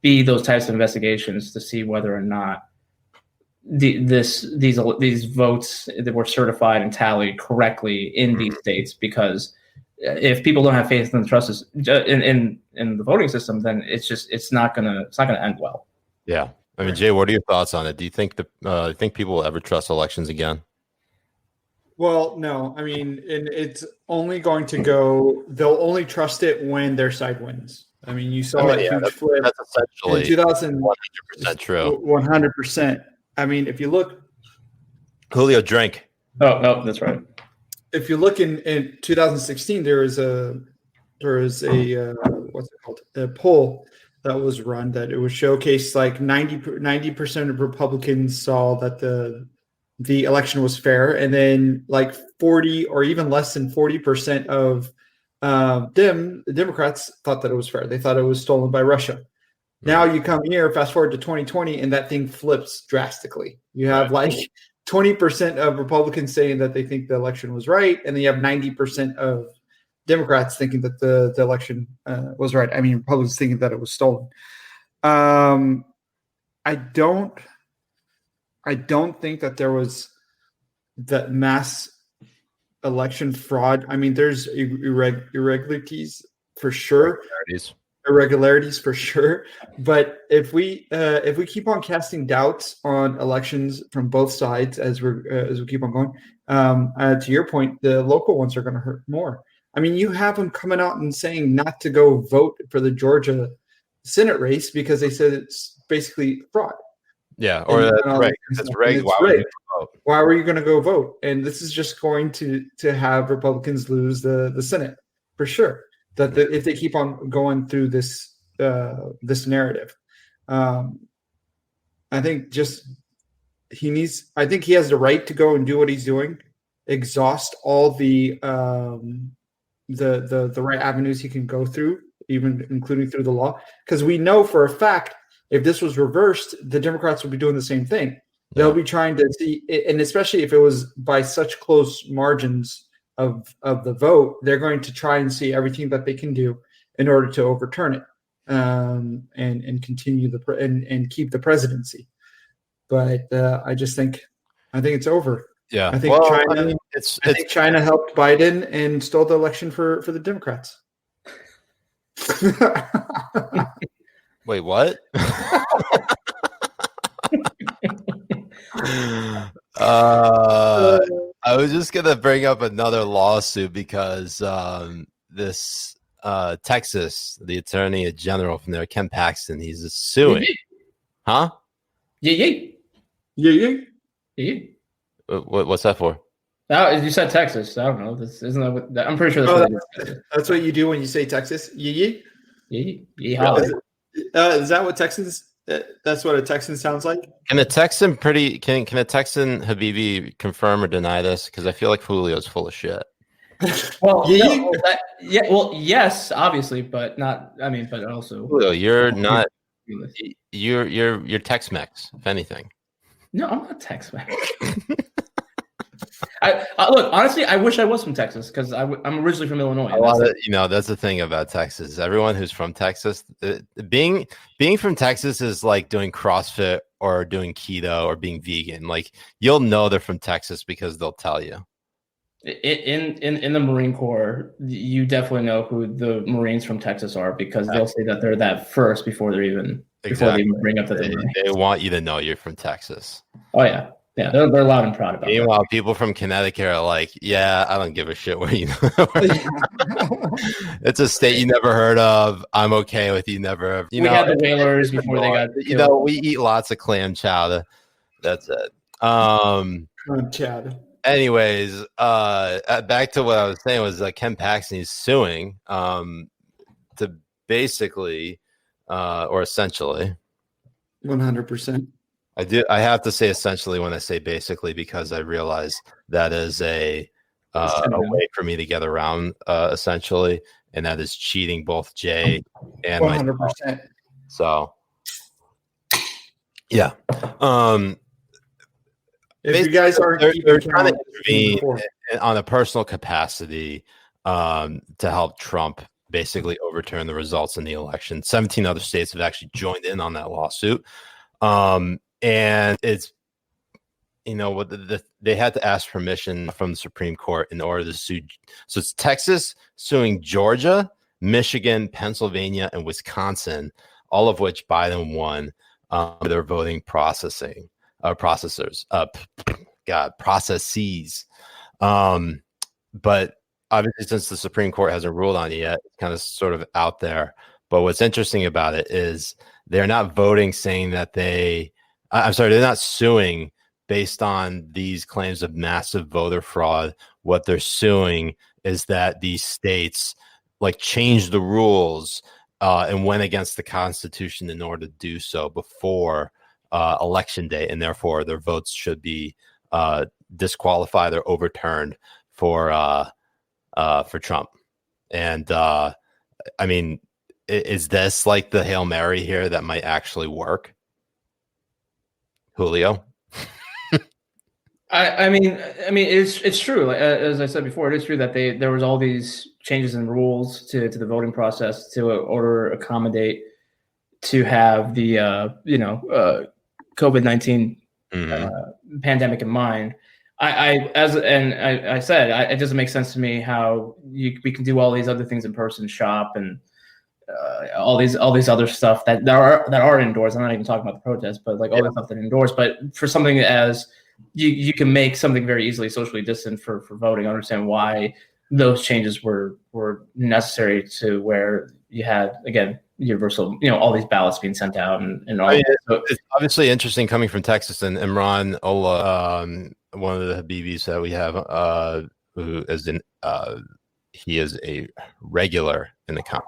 be those types of investigations to see whether or not these votes that were certified and tallied correctly in these states. Because if people don't have faith in the trust in the voting system, then it's not gonna end well. Yeah, I mean, Jay, what are your thoughts on it? Do you think people will ever trust elections again? Well, no. I mean, and it's only going to go. They'll only trust it when their side wins. I mean, you saw that huge flip. That's essentially in 2000. 100% true. 100%. I mean, if you look, Julio, drink. Oh, no, that's right. If you look in 2016, there was a what's it called? A poll that was run that it was showcased like 90% of Republicans saw that the election was fair, and then like 40 or even less than 40% of the Democrats thought that it was fair. They thought it was stolen by Russia. Now you come here, fast forward to 2020, and that thing flips drastically. You have like 20% of Republicans saying that they think the election was right, and then you have 90% of Democrats thinking that the election was right. I mean, Republicans thinking that it was stolen. I don't think that there was that mass election fraud. I mean, there's irregularities for sure. Irregularities for sure. But if we keep on casting doubts on elections from both sides as we keep on going, to your point, the local ones are going to hurt more. I mean, you have them coming out and saying not to go vote for the Georgia Senate race because they said it's basically fraud. Yeah, or that's rigged. That's rigged. Why were you going to go vote? And this is just going to have Republicans lose the Senate for sure. If they keep on going through this narrative, I think I think he has the right to go and do what he's doing, exhaust all the right avenues he can go through, even including through the law, because we know for a fact if this was reversed, the Democrats would be doing the same thing. They'll be trying to see, and especially if it was by such close margins of the vote, they're going to try and see everything that they can do in order to overturn it and continue and keep the presidency. But I think it's over. Yeah, I think China helped Biden and stole the election for the Democrats. Wait, what? I was just gonna bring up another lawsuit because this Texas, the Attorney General from there, Ken Paxton, he's suing. Huh? Yeah. What's that for? You said Texas. I don't know. Isn't that what? I'm pretty sure that's what you do when you say Texas. Yeah. Is that what Texans? That's what a Texan sounds like. Can a Texan Habibi confirm or deny this? Because I feel like Julio's full of shit. Well, yes, obviously, but not. I mean, but also, Julio, you're not. You're Tex-Mex, if anything. No, I'm not Tex-Mex. I look, honestly, I wish I was from Texas because I'm originally from Illinois. That's the thing about Texas. Everyone who's from Texas, being from Texas is like doing CrossFit or doing keto or being vegan. Like you'll know they're from Texas because they'll tell you. In the Marine Corps, you definitely know who the Marines from Texas are because they'll say that they're that first before they even bring up that they want you to know you're from Texas. Oh yeah. Yeah, they're loud and proud about it. Meanwhile, people from Connecticut are like, yeah, I don't give a shit where you know. It's a state you never heard of. I'm okay with you never. We had the whalers before they got killed. We eat lots of clam chowder. That's it. Clam chowder. Anyways, back to what I was saying was Ken Paxton is suing to basically or essentially 100%. I have to say essentially when I say basically because I realize that is a way for me to get around essentially, and that is cheating both Jay and 100%. Myself. So yeah, if you guys are they're trying to intervene on a personal capacity to help Trump basically overturn the results in the election. 17 other states have actually joined in on that lawsuit. And it's, they had to ask permission from the Supreme Court in order to sue. So it's Texas suing Georgia, Michigan, Pennsylvania, and Wisconsin, all of which Biden won their voting processes. But obviously, since the Supreme Court hasn't ruled on it yet, it's kind of sort of out there. But what's interesting about it is they're not voting saying that they're not suing based on these claims of massive voter fraud. What they're suing is that these states changed the rules and went against the Constitution in order to do so before election day, and therefore their votes should be disqualified or overturned for Trump. And I mean, is this like the Hail Mary here that might actually work? Julio? I mean, it's true. As I said before, it is true that there was all these changes in rules to the voting process to accommodate to have the COVID-19 pandemic in mind. I said it doesn't make sense to me how we can do all these other things in person, shop and all these other stuff that are indoors. I'm not even talking about the protests, but all the stuff that indoors. But for something as you can make something very easily socially distant for voting. I understand why those changes were necessary to where you had, again, universal, all these ballots being sent out and all. It's obviously interesting coming from Texas, and Imran Ola, one of the Habibis that we have, who is he is a regular in the count.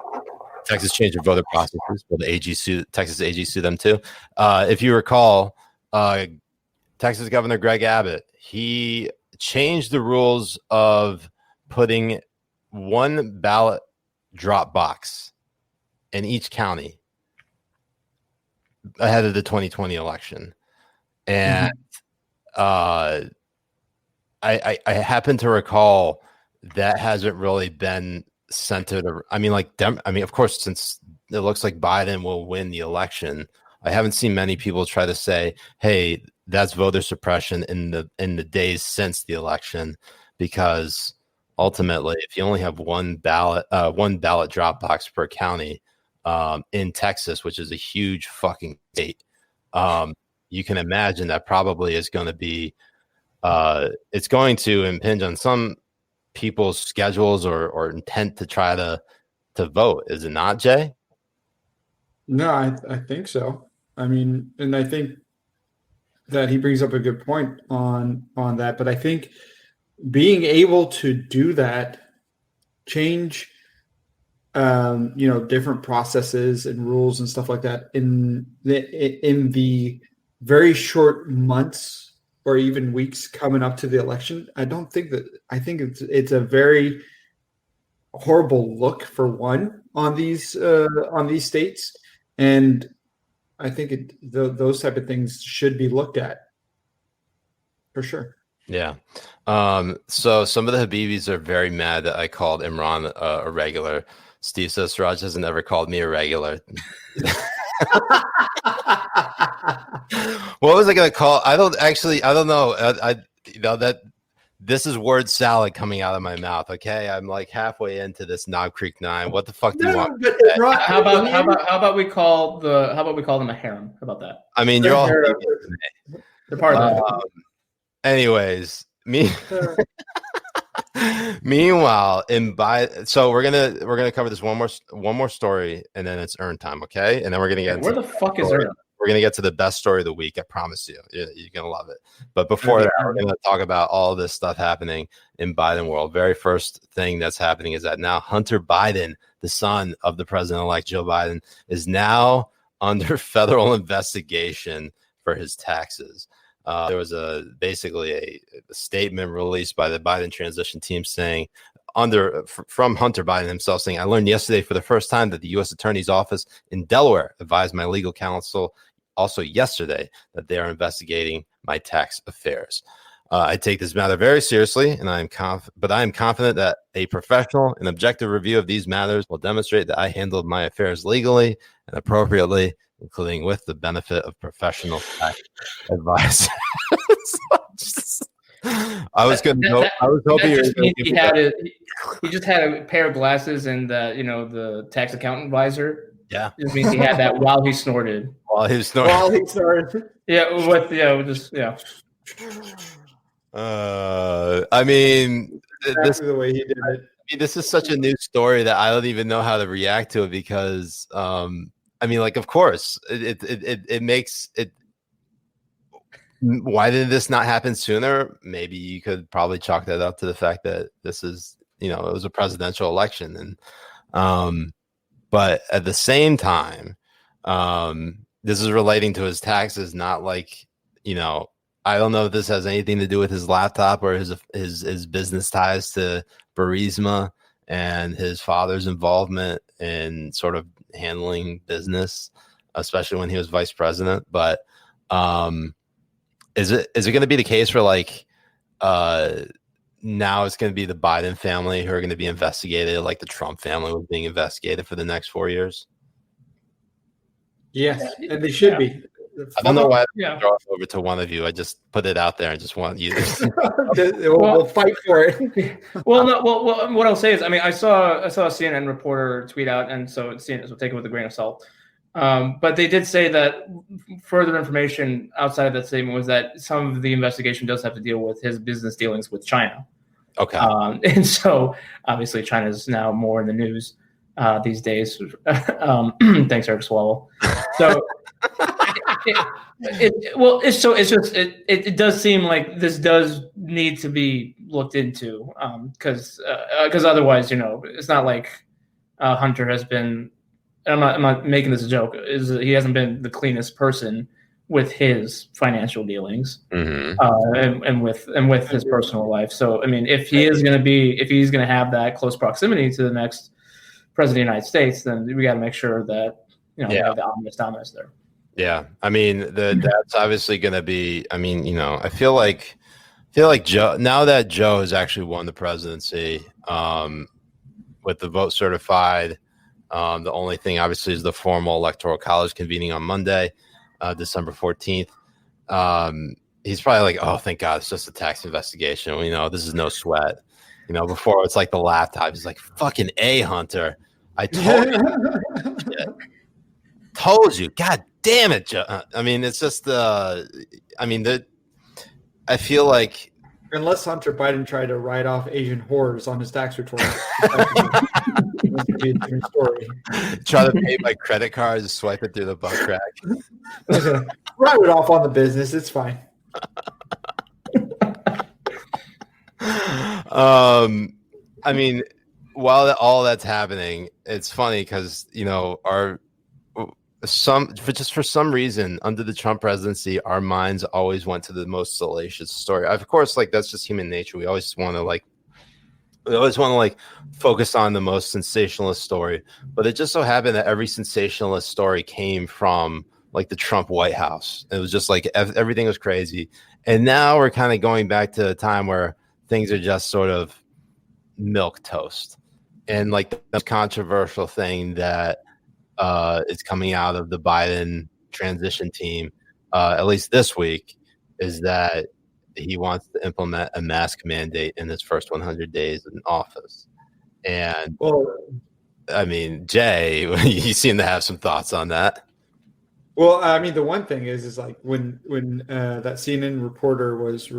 Texas changed their voter processes, but the Texas AG sued them too. If you recall, Texas Governor Greg Abbott, he changed the rules of putting one ballot drop box in each county ahead of the 2020 election. And I happen to recall that hasn't really been centered. Of course, since it looks like Biden will win the election, I haven't seen many people try to say, hey, that's voter suppression in the days since the election, because ultimately, if you only have one ballot drop box per county in Texas, which is a huge fucking state, you can imagine that probably is going to be it's going to impinge on some people's schedules or intent to try to vote. Is it not, Jay? No, I think so. I mean, and I think that he brings up a good point on that. But I think being able to do that, change, different processes and rules and stuff like that in the very short months or even weeks coming up to the election, I think it's a very horrible look for one on these states, and I think those type of things should be looked at for sure. Yeah. So some of the Habibis are very mad that I called Imran a regular. Steve says Siraj hasn't ever called me a regular. What was I going to call? I don't know. That this is word salad coming out of my mouth. Okay. I'm like halfway into this Knob Creek 9. What the fuck do you want? How about we call them a harem? How about that? I mean, you're all they're part of that. Anyways, meanwhile, so we're gonna cover this one more story, and then it's Earn time, okay? And then we're gonna get where the fuck is Earn? We're gonna get to the best story of the week. I promise you, you're gonna love it. But before that, we're gonna talk about all this stuff happening in Biden world. Very first thing that's happening is that now Hunter Biden, the son of the president-elect Joe Biden, is now under federal investigation for his taxes. There was basically a statement released by the Biden transition team saying, from Hunter Biden himself, saying, I learned yesterday for the first time that the U.S. Attorney's Office in Delaware advised my legal counsel also yesterday that they are investigating my tax affairs. I take this matter very seriously, and I am confident that a professional and objective review of these matters will demonstrate that I handled my affairs legally and appropriately, including with the benefit of professional tax advice. I was hoping he just had a pair of glasses and the tax accountant visor. Yeah, it means he had that while he snorted. Yeah. I mean, exactly the way he did it. This is such a new story that I don't even know how to react to it because, of course, it makes it. Why did this not happen sooner? Maybe you could probably chalk that up to the fact that this is, it was a presidential election, and but at the same time, this is relating to his taxes, not like, I don't know if this has anything to do with his laptop or his business ties to Burisma and his father's involvement in sort of handling business, especially when he was vice president. But is it going to be the case where now it's going to be the Biden family who are going to be investigated, like the Trump family was being investigated for the next 4 years? Yes, and they should be. I don't know why I draw over to one of you. I just put it out there and just want you to we'll fight for it. Well, what I'll say is, I saw a CNN reporter tweet out, and so we'll take it with a grain of salt. But they did say that further information outside of that statement was that some of the investigation does have to deal with his business dealings with China. Okay. And so obviously China's now more in the news these days. Thanks, Eric Swalwell. So it does seem like this does need to be looked into because otherwise, it's not like Hunter has been. I'm not making this a joke. He hasn't been the cleanest person with his financial dealings and with his personal life. So I mean, if he's going to have that close proximity to the next president of the United States, then we got to make sure that we have the ominous there. Yeah, I mean that's obviously going to be. I mean, I feel like Joe, now that Joe has actually won the presidency with the vote certified. The only thing obviously is the formal electoral college convening on Monday, December 14th. He's probably like, oh, thank God, it's just a tax investigation. This is no sweat. Before it's like the laptop. He's like, fucking A, Hunter. I told you. Told you. God damn it, Joe. I mean, it's just I feel like unless Hunter Biden tried to write off Asian whores on his tax return, that's a different story. Try to pay by credit cards, swipe it through the butt crack. Write it off on the business. It's fine. I mean, while all that's happening, it's funny because for some reason under the Trump presidency, our minds always went to the most salacious story. Of course, like that's just human nature. We always want to focus on the most sensationalist story. But it just so happened that every sensationalist story came from like the Trump White House. It was just like everything was crazy. And now we're kind of going back to a time where things are just sort of milk toast. And like the most controversial thing that is coming out of the Biden transition team, at least this week, is that he wants to implement a mask mandate in his first 100 days in office. And I mean, Jay, you seem to have some thoughts on that. Well, I mean, the one thing is like when that CNN reporter was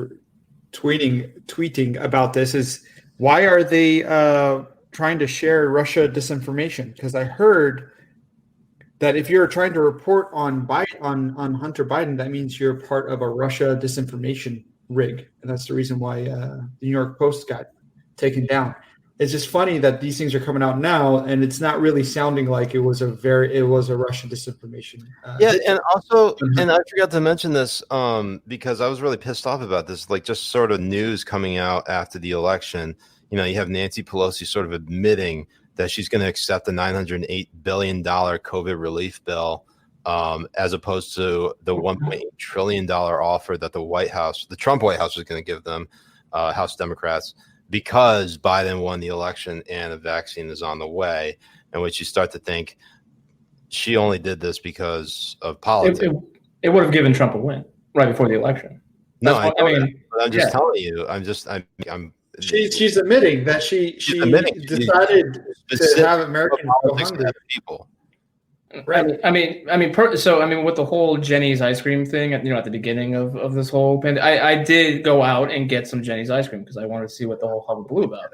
tweeting about this is why are they trying to share Russia disinformation? Because I heard that if you're trying to report on Hunter Biden, that means you're part of a Russia disinformation rig, and that's the reason why the New York Post got taken down. It's just funny that these things are coming out now, and it's not really sounding like it was a Russian disinformation. And also, and I forgot to mention this because I was really pissed off about this, like just sort of news coming out after the election. You have Nancy Pelosi sort of admitting that she's going to accept the $908 billion COVID relief bill as opposed to the $1.8 trillion offer that the Trump White House was going to give them, House Democrats, because Biden won the election and a vaccine is on the way, in which you start to think she only did this because of politics. It would have given Trump a win right before the election. I'm just telling you. She's admitting that she decided to have Americans go hungry. People. Right. I mean, with the whole Jenny's ice cream thing, at the beginning of this whole pandemic, I did go out and get some Jenny's ice cream because I wanted to see what the whole hubbub blew about.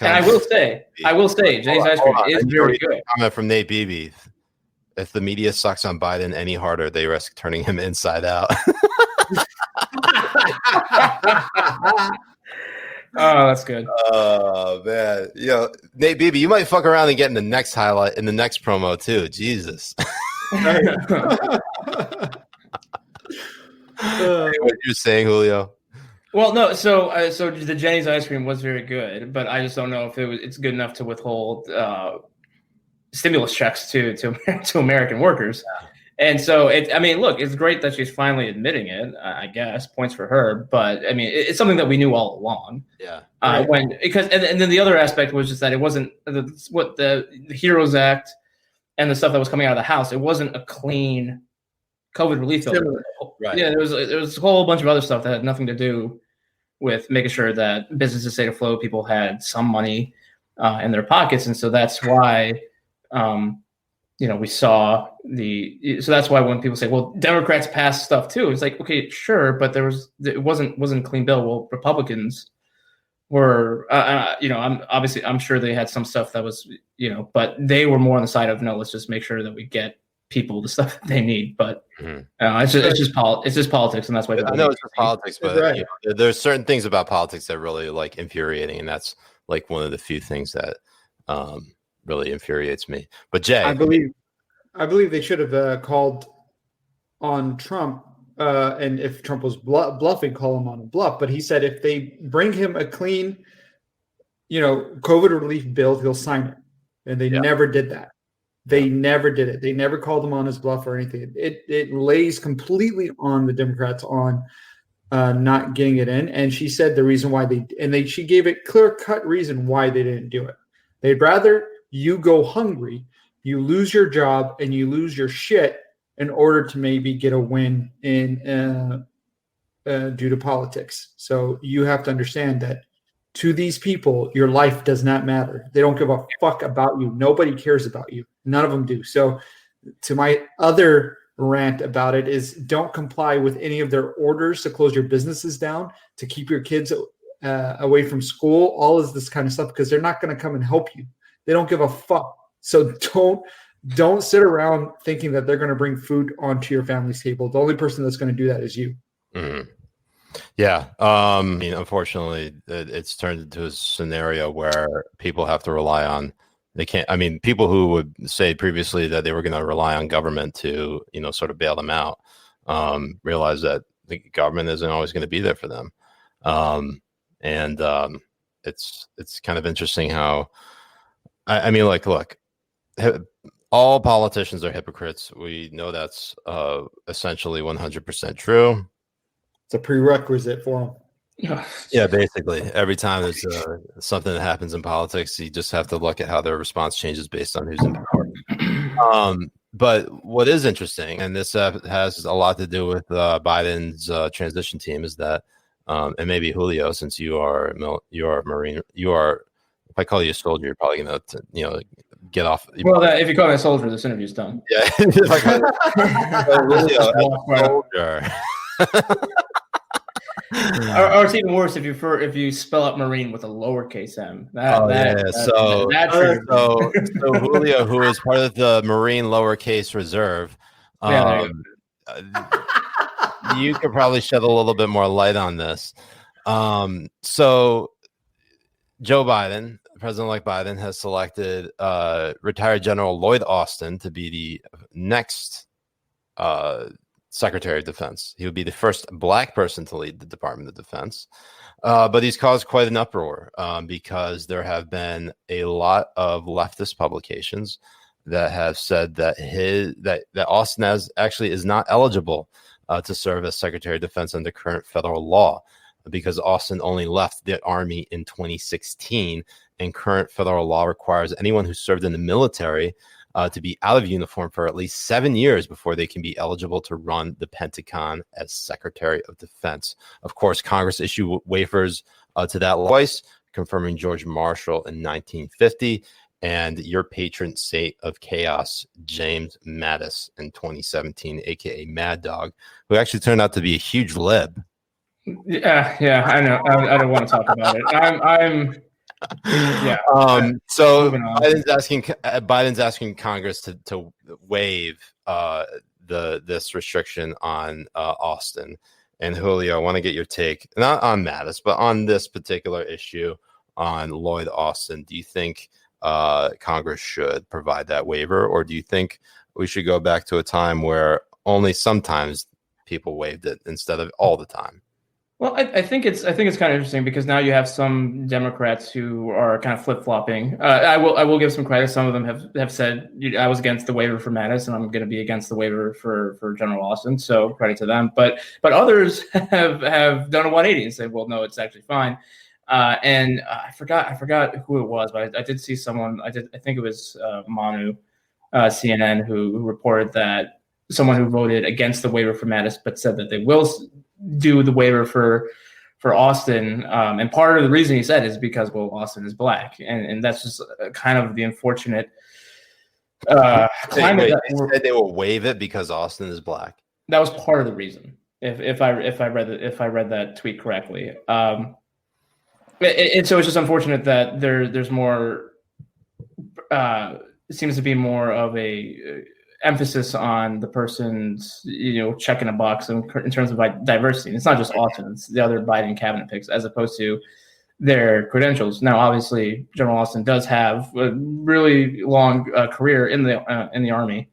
And I will say, Jenny's ice cream is very good. Comment from Nate Beebe: if the media sucks on Biden any harder, they risk turning him inside out. Oh, that's good. Oh man, Nate Beebe, you might fuck around and get in the next highlight in the next promo too. Jesus. What you're saying, Julio? Well, no. So the Jenny's ice cream was very good, but I just don't know if it's good enough to withhold stimulus checks to American workers. Yeah. And so it's great that she's finally admitting it. I guess points for her, but I mean, it's something that we knew all along. Yeah. And then the other aspect was just that it wasn't what the HEROES Act and the stuff that was coming out of the House. It wasn't a clean COVID relief bill. Right. Yeah, there was a whole bunch of other stuff that had nothing to do with making sure that businesses stayed afloat, people had some money in their pockets, and so that's why. We saw so that's why when people say, well, Democrats passed stuff too, it's like, okay, sure, but it wasn't a clean bill. Well, Republicans were, I'm sure they had some stuff that was, but they were more on the side of no, let's just make sure that we get people the stuff that they need. But it's just politics, and that's why I know it's just politics, but there's certain things about politics that really like infuriating, and that's like one of the few things that really infuriates me. But Jay, I believe they should have called on Trump, and if Trump was bluffing, call him on a bluff. But he said if they bring him a clean, COVID relief bill, he'll sign it, and they never did that. They never did it. They never called him on his bluff or anything. It lays completely on the Democrats on not getting it in. And she said the reason why she gave it clear-cut reason why they didn't do it. They'd rather you go hungry, you lose your job, and you lose your shit in order to maybe get a win in due to politics. So you have to understand that to these people, your life does not matter. They don't give a fuck about you. Nobody cares about you. None of them do. So to my other rant about it is don't comply with any of their orders to close your businesses down, to keep your kids away from school, all of this kind of stuff, because they're not going to come and help you. They don't give a fuck. So don't sit around thinking that they're going to bring food onto your family's table. The only person that's going to do that is you. Mm-hmm. Yeah. Unfortunately, it's turned into a scenario where people have to rely on, people who would say previously that they were going to rely on government to, sort of bail them out, realize that the government isn't always going to be there for them. It's kind of interesting how, look, all politicians are hypocrites. We know that's essentially 100% true. It's a prerequisite for them. Yeah, basically. Every time there's something that happens in politics, you just have to look at how their response changes based on who's in power. But what is interesting, and this has a lot to do with Biden's transition team, is that, and maybe Julio, since you are a Marine, if I call you a soldier, you're probably going to, get off. Well, if you call me a soldier, this interview's done. Yeah. If I call you a soldier. Or it's even worse if you spell out Marine with a lowercase m. So Julio, who is part of the Marine lowercase reserve, you could probably shed a little bit more light on this. So Joe Biden, President-elect Biden, has selected retired General Lloyd Austin to be the next Secretary of Defense. He would be the first Black person to lead the Department of Defense. But he's caused quite an uproar because there have been a lot of leftist publications that have said that that Austin is not eligible to serve as Secretary of Defense under current federal law, because Austin only left the Army in 2016, and current federal law requires anyone who served in the military to be out of uniform for at least 7 years before they can be eligible to run the Pentagon as Secretary of Defense. Of course, Congress issued waivers to that twice, confirming George Marshall in 1950 and your patron saint of chaos, James Mattis, in 2017, aka Mad Dog, who actually turned out to be a huge lib. Yeah, I know. I don't want to talk about it. So Biden's asking Congress to waive this restriction on Austin. And Julio, I want to get your take, not on Mattis, but on this particular issue on Lloyd Austin. Do you think Congress should provide that waiver, or do you think we should go back to a time where only sometimes people waived it instead of all the time? Well, I think it's kind of interesting because now you have some Democrats who are kind of flip-flopping. I will give some credit. Some of them have said I was against the waiver for Mattis, and I'm going to be against the waiver for General Austin. So credit to them. But others have done a 180 and said, well, no, it's actually fine. And I forgot who it was, but I did see someone. I think it was Manu, CNN, who reported that someone who voted against the waiver for Mattis, but said that they will do the waiver for Austin. And part of the reason he said is because, well, Austin is Black. And that's just kind of the unfortunate climate. They said they will waive it because Austin is Black. That was part of the reason. If I read that tweet correctly. So it's just unfortunate that there's more. It seems to be more of a emphasis on the person's, checking a box in terms of diversity. And it's not just Austin; it's the other Biden cabinet picks, as opposed to their credentials. Now, obviously, General Austin does have a really long career in the Army.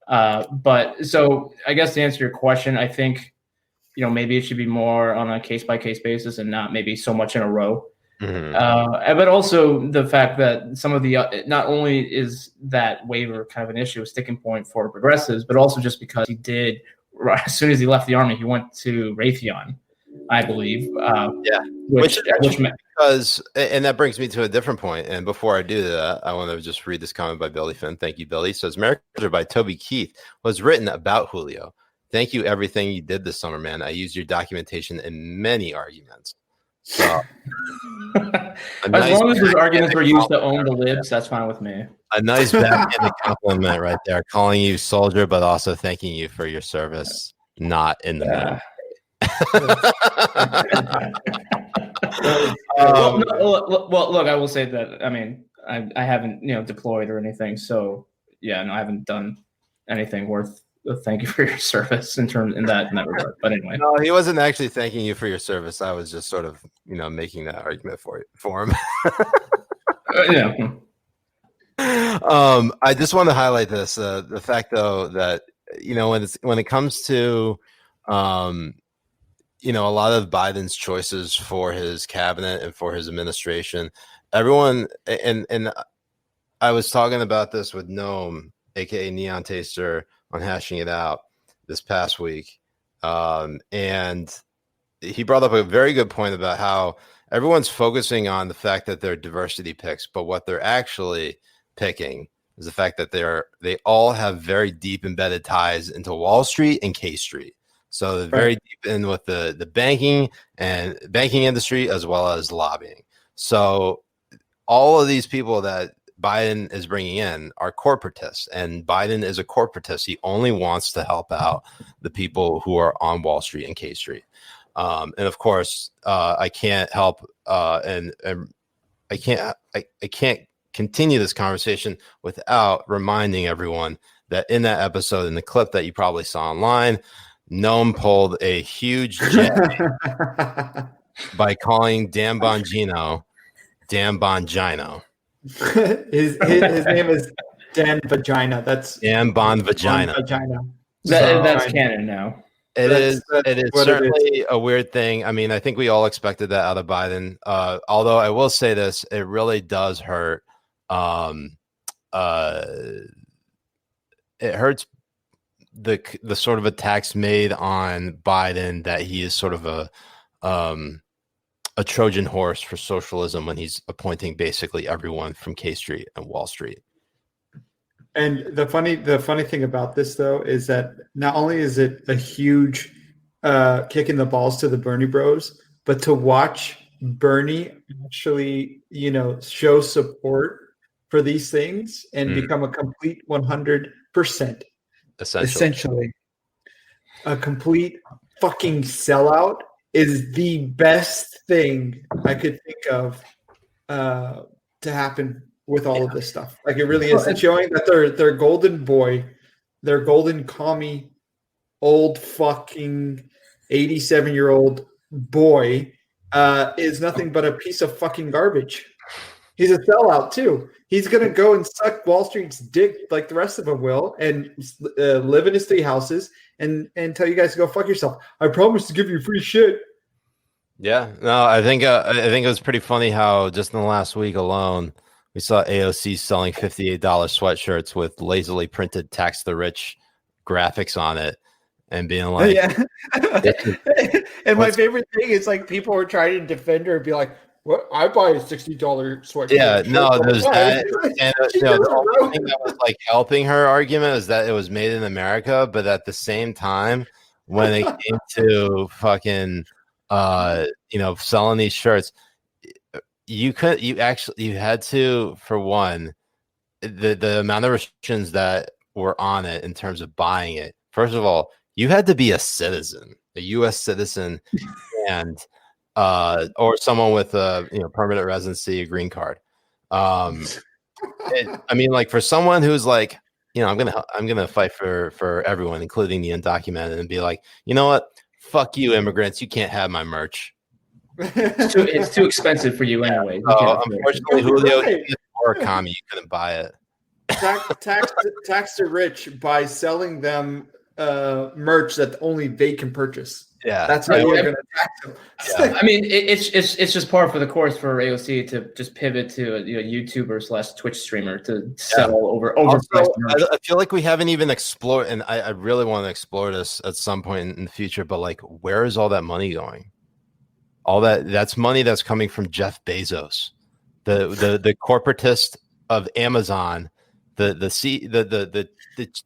But so I guess to answer your question, I think, maybe it should be more on a case-by-case basis and not maybe so much in a row. Mm-hmm. But also the fact that some of the not only is that waiver kind of an issue, a sticking point for progressives, but also just because he did, as soon as he left the Army, he went to Raytheon, I believe. Which because, and that brings me to a different point. And before I do that, I want to just read this comment by Billy Finn. Thank you, Billy. It says, America by Toby Keith was written about Julio. Thank you, everything you did this summer, man. I used your documentation in many arguments. So, as long as those arguments were used to own the libs, that's fine with me. A nice backhanded compliment right there, calling you soldier, but also thanking you for your service, not in the middle. Well, look, I will say that, I mean, I haven't, deployed or anything. So, I haven't done anything worth thank you for your service in that regard. But anyway, no, he wasn't actually thanking you for your service. I was just sort of, making that argument for him. I just want to highlight this, the fact though that when it comes to a lot of Biden's choices for his cabinet and for his administration, everyone and I was talking about this with Noam, aka Neon Taster, on Hashing It Out this past week. And he brought up a very good point about how everyone's focusing on the fact that they're diversity picks, but what they're actually picking is the fact that they all have very deep embedded ties into Wall Street and K Street. So they're very deep in with the banking industry as well as lobbying. So all of these people that Biden is bringing in are corporatists, and Biden is a corporatist. He only wants to help out the people who are on Wall Street and K Street. And of course, I can't help and I can't continue this conversation without reminding everyone that in that episode, in the clip that you probably saw online, Noam pulled a huge jab by calling Dan Bongino Dan Bongino. his name is Dan Vagina. That's Dan Bon Vagina. That's canon now. It is certainly a weird thing. I mean, I think we all expected that out of Biden. Although I will say this, it really does hurt. It hurts the sort of attacks made on Biden that he is sort of a Trojan horse for socialism when he's appointing basically everyone from K Street and Wall Street. And the funny thing about this though is that not only is it a huge kick in the balls to the Bernie Bros, but to watch Bernie actually, show support for these things and become a complete 100%, essentially a complete fucking sellout is the best thing I could think of to happen with all of this stuff. Like, it really is. It's showing that their golden boy, their golden commie, old fucking 87-year-old boy is nothing but a piece of fucking garbage. He's a sellout too. He's going to go and suck Wall Street's dick like the rest of them will and live in his 3 houses and tell you guys to go fuck yourself. I promise to give you free shit. Yeah, no, I think it was pretty funny how just in the last week alone, we saw AOC selling $58 sweatshirts with lazily printed tax the rich graphics on it and being like, yeah. And my favorite thing is like people were trying to defend her and be like, what? I buy a $60 sweatshirt. Yeah, no, there's that. And the only thing that was like helping her argument is that it was made in America, but at the same time, when it came to fucking selling these shirts, you had to, for one, the amount of restrictions that were on it in terms of buying it. First of all, you had to be a citizen, a U.S. citizen, and or someone with a permanent residency, a green card. I mean, like for someone who's like, I'm gonna fight for everyone, including the undocumented, and be like, you know what? Fuck you, immigrants. You can't have my merch. It's too expensive for you anyway. Unfortunately, Julio, or a commie, you couldn't buy it. Tax the rich by selling them merch that only they can purchase. Yeah, that's how you're going to tax them. Yeah. I mean, it's just par for the course for AOC to just pivot to a YouTuber / Twitch streamer to sell over. Also, I feel like we haven't even explored, and I really want to explore this at some point in the future. But like, where is all that money going? All that's money that's coming from Jeff Bezos, the corporatist of Amazon, the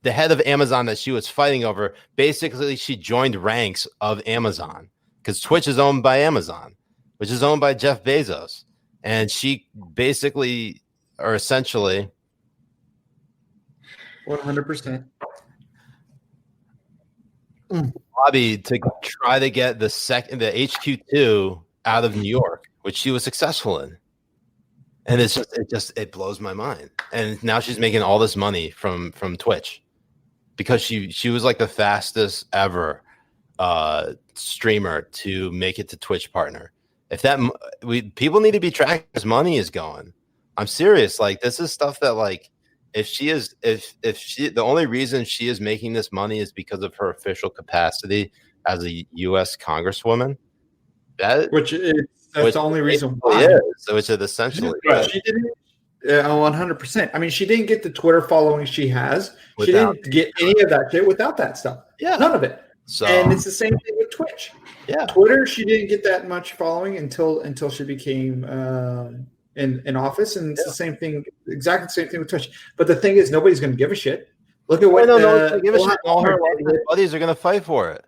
head of Amazon that she was fighting over. Basically, she joined ranks of Amazon because Twitch is owned by Amazon, which is owned by Jeff Bezos, and she basically, or essentially, 100%. lobbied to try to get the HQ2 out of New York, which she was successful in. And it blows my mind. And now she's making all this money from Twitch because she was like the fastest ever streamer to make it to Twitch partner. People need to be tracking where this money is going. I'm serious. Like, this is stuff that, like, if she the only reason she is making this money is because of her official capacity as a U.S. Congresswoman, that's the only reason why. Which is essentially, she didn't. 100%. I mean, she didn't get the Twitter following she has. She didn't get any of that shit without that stuff. Yeah, none of it. So, and it's the same thing with Twitch. Yeah, Twitter, she didn't get that much following until she became in office, and it's the same thing, exactly the same thing with Twitch. But the thing is, nobody's going to give a shit. Look at what give a shit. All her buddies are going to fight for it.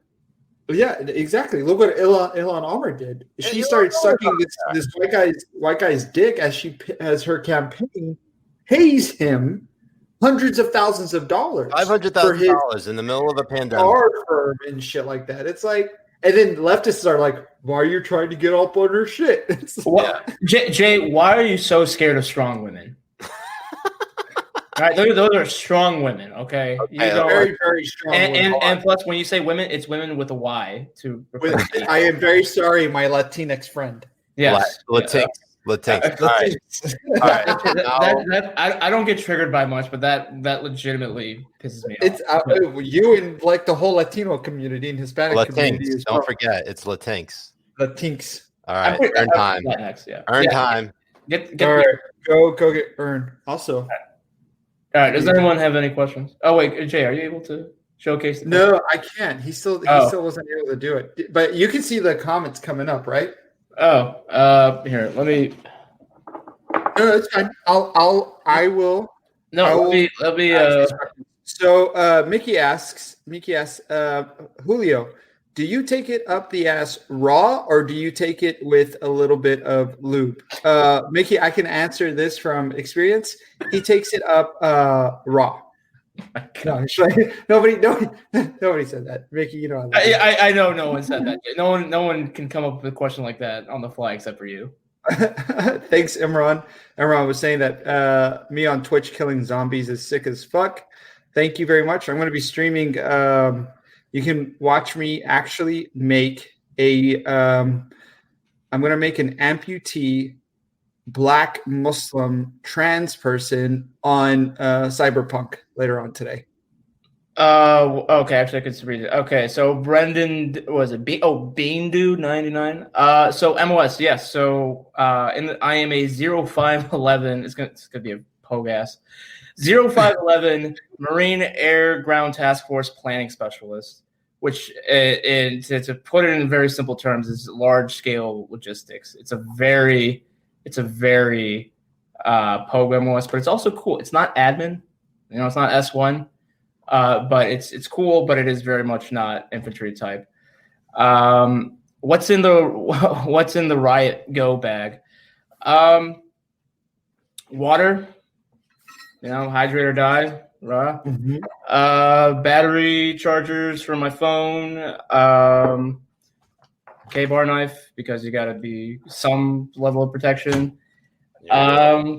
Yeah, exactly. Look what Ilhan Omar did. She started sucking this white guy's dick as her campaign pays him hundreds of thousands of dollars, $500,000 in the middle of a pandemic, car firm and shit like that. It's like, and then leftists are like, "Why are you trying to get up on her shit?" Jay, why are you so scared of strong women? All right, those are strong women, okay? Very, very strong. And plus, when you say women, it's women with a Y. I am very sorry, my Latinx friend. Yes. Latinx. All right. I don't get triggered by much, but that legitimately pisses me off. You and like the whole Latino community and Hispanic community as well. Don't forget, it's Latinx. Latinx. All right, earn time. Earn time. Go get earn. Also. All right. Does anyone have any questions? Oh wait, Jay, are you able to showcase? No, I can't. He still wasn't able to do it. But you can see the comments coming up, right? Here. Let me. No, it's fine. I will. No, let me. So Mickey asks, Julio, do you take it up the ass raw or do you take it with a little bit of lube? Mickey, I can answer this from experience. He takes it up raw. No, nobody said that. Mickey, you know. I know no one said that. No one can come up with a question like that on the fly except for you. Thanks, Imran. Imran was saying that me on Twitch killing zombies is sick as fuck. Thank you very much. I'm going to be streaming. You can watch me actually make I'm going to make an amputee Black Muslim trans person on Cyberpunk later on today. Okay. Actually, I could read it. Okay, so Brendan was it? Bean Dude 99. So MOS, yes. So in the IMA 0511, it's gonna be a POGAS. 0511 Marine Air Ground Task Force Planning Specialist, which to put it in very simple terms is large scale logistics. It's a very POG MOS, but it's also cool. It's not admin, it's not S1. But it's cool, but it is very much not infantry type. What's in the Riot Go bag? Water, hydrate or die. Mm-hmm. Battery chargers for my phone. K-bar knife because you got to be some level of protection. There's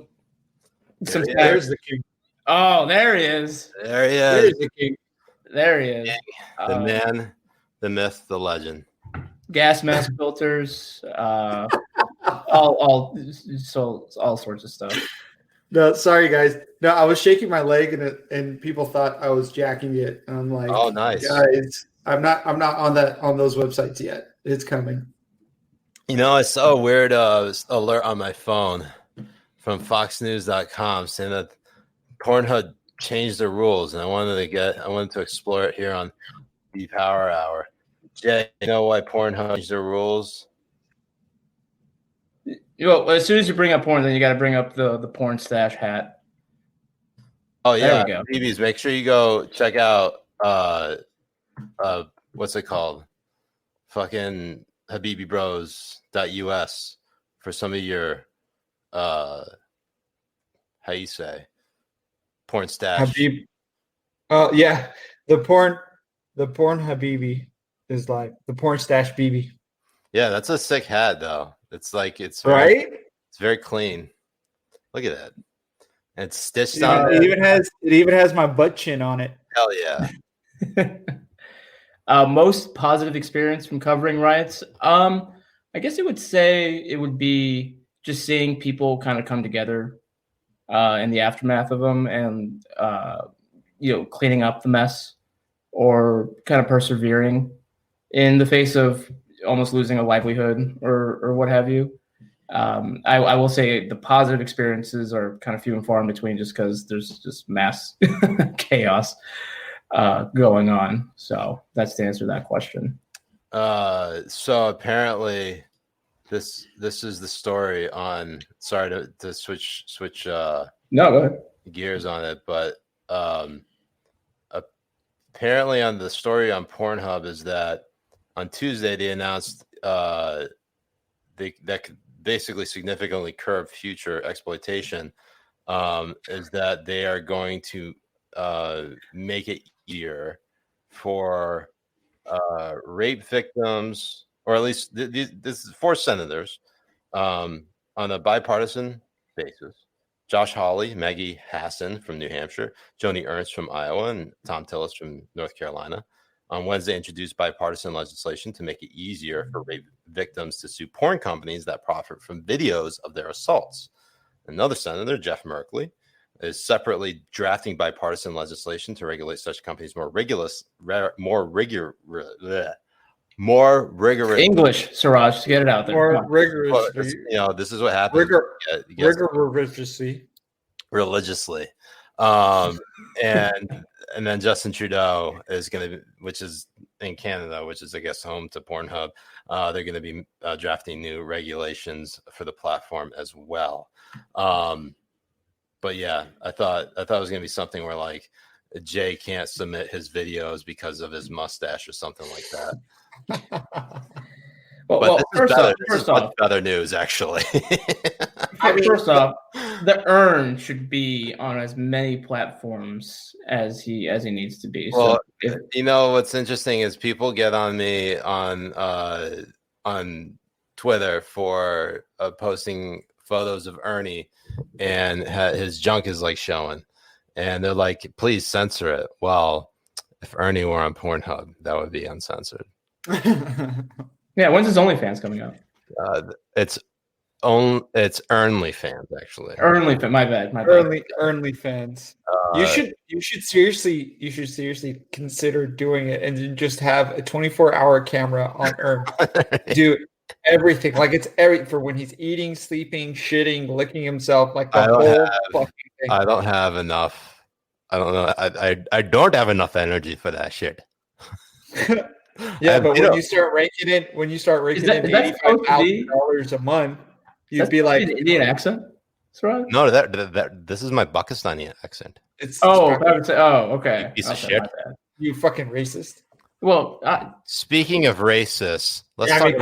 the king. Oh, there he is. There he There's is. the king. There he is. The man, the myth, the legend. Gas mask filters, all sorts of stuff. No, sorry guys. No, I was shaking my leg and people thought I was jacking it. And I'm like, Oh, nice. Guys, I'm not on those websites yet. It's coming. You know, I saw a weird alert on my phone from foxnews.com saying that Pornhub changed the rules, and I wanted to explore it here on the Power Hour. Jay, you know why Pornhub changed the rules? Well, as soon as you bring up porn, then you got to bring up the porn stash hat. Oh yeah, there we go. Habibis, make sure you go check out what's it called? Fucking Habibi Bros.us for some of your how you say porn stash. Habib. Oh yeah, the porn Habibi is like the porn stash BB. Yeah, that's a sick hat though. It's like it's very clean. Look at that. And it's stitched on. It even has my butt chin on it. Hell yeah. Most positive experience from covering riots. I guess it would say it would be just seeing people kind of come together in the aftermath of them and cleaning up the mess or kind of persevering in the face of almost losing a livelihood or what have you. I will say the positive experiences are kind of few and far in between just because there's just mass chaos going on. So that's to answer that question. So apparently this is the story on, sorry to switch no, go ahead. gears on it, but apparently on the story on Pornhub is that on Tuesday they announced that could basically significantly curb future exploitation, is that they are going to make it easier for rape victims, or at least this is 4 senators on a bipartisan basis. Josh Hawley, Maggie Hassan from New Hampshire, Joni Ernst from Iowa, and Tom Tillis from North Carolina on Wednesday introduced bipartisan legislation to make it easier for rape victims to sue porn companies that profit from videos of their assaults. Another senator, Jeff Merkley, is separately drafting bipartisan legislation to regulate such companies more rigorous. English, Siraj, to get it out there. More rigorous. Well, this is what happens. Religiously. And then Justin Trudeau is going to, which is in Canada, which is, I guess, home to Pornhub. They're going to be drafting new regulations for the platform as well. But yeah, I thought it was going to be something where like Jay can't submit his videos because of his mustache or something like that. Well, first off, better news actually. First off, the Earn should be on as many platforms as he needs to be. Well, so you know what's interesting is people get on me on Twitter for posting photos of Ernie, and his junk is like showing, and they're like, "Please censor it." Well, if Ernie were on Pornhub, that would be uncensored. Yeah, when's his OnlyFans coming out? It's OnlyFans actually. OnlyFans, my bad. OnlyFans. You should seriously consider doing it and just have a 24-hour camera on Earn. Do everything like it's for when he's eating, sleeping, shitting, licking himself, like the whole fucking thing. I don't have enough. I don't know. I don't have enough energy for that shit. Yeah, but when you start raking in $85,000 a month, you'd be like an Indian accent. Right? No, that this is my Pakistani accent. Okay. Piece of shit. You fucking racist. Well, speaking of racist, let's talk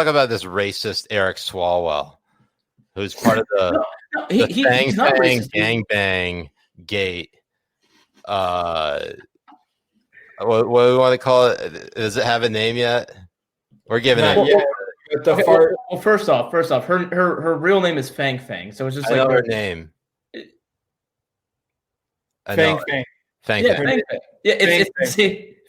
about this racist Eric Swalwell, who's part of the he's not racist. Gang Bang Gate. What do we want to call it? Does it have a name yet? We're giving Not it. yet. But the fart. Well, first off, her real name is Fang Fang, so it's just I like know her name. I Fang know. Fang. Fang Yeah, Fang. Fang Fang. Yeah, it's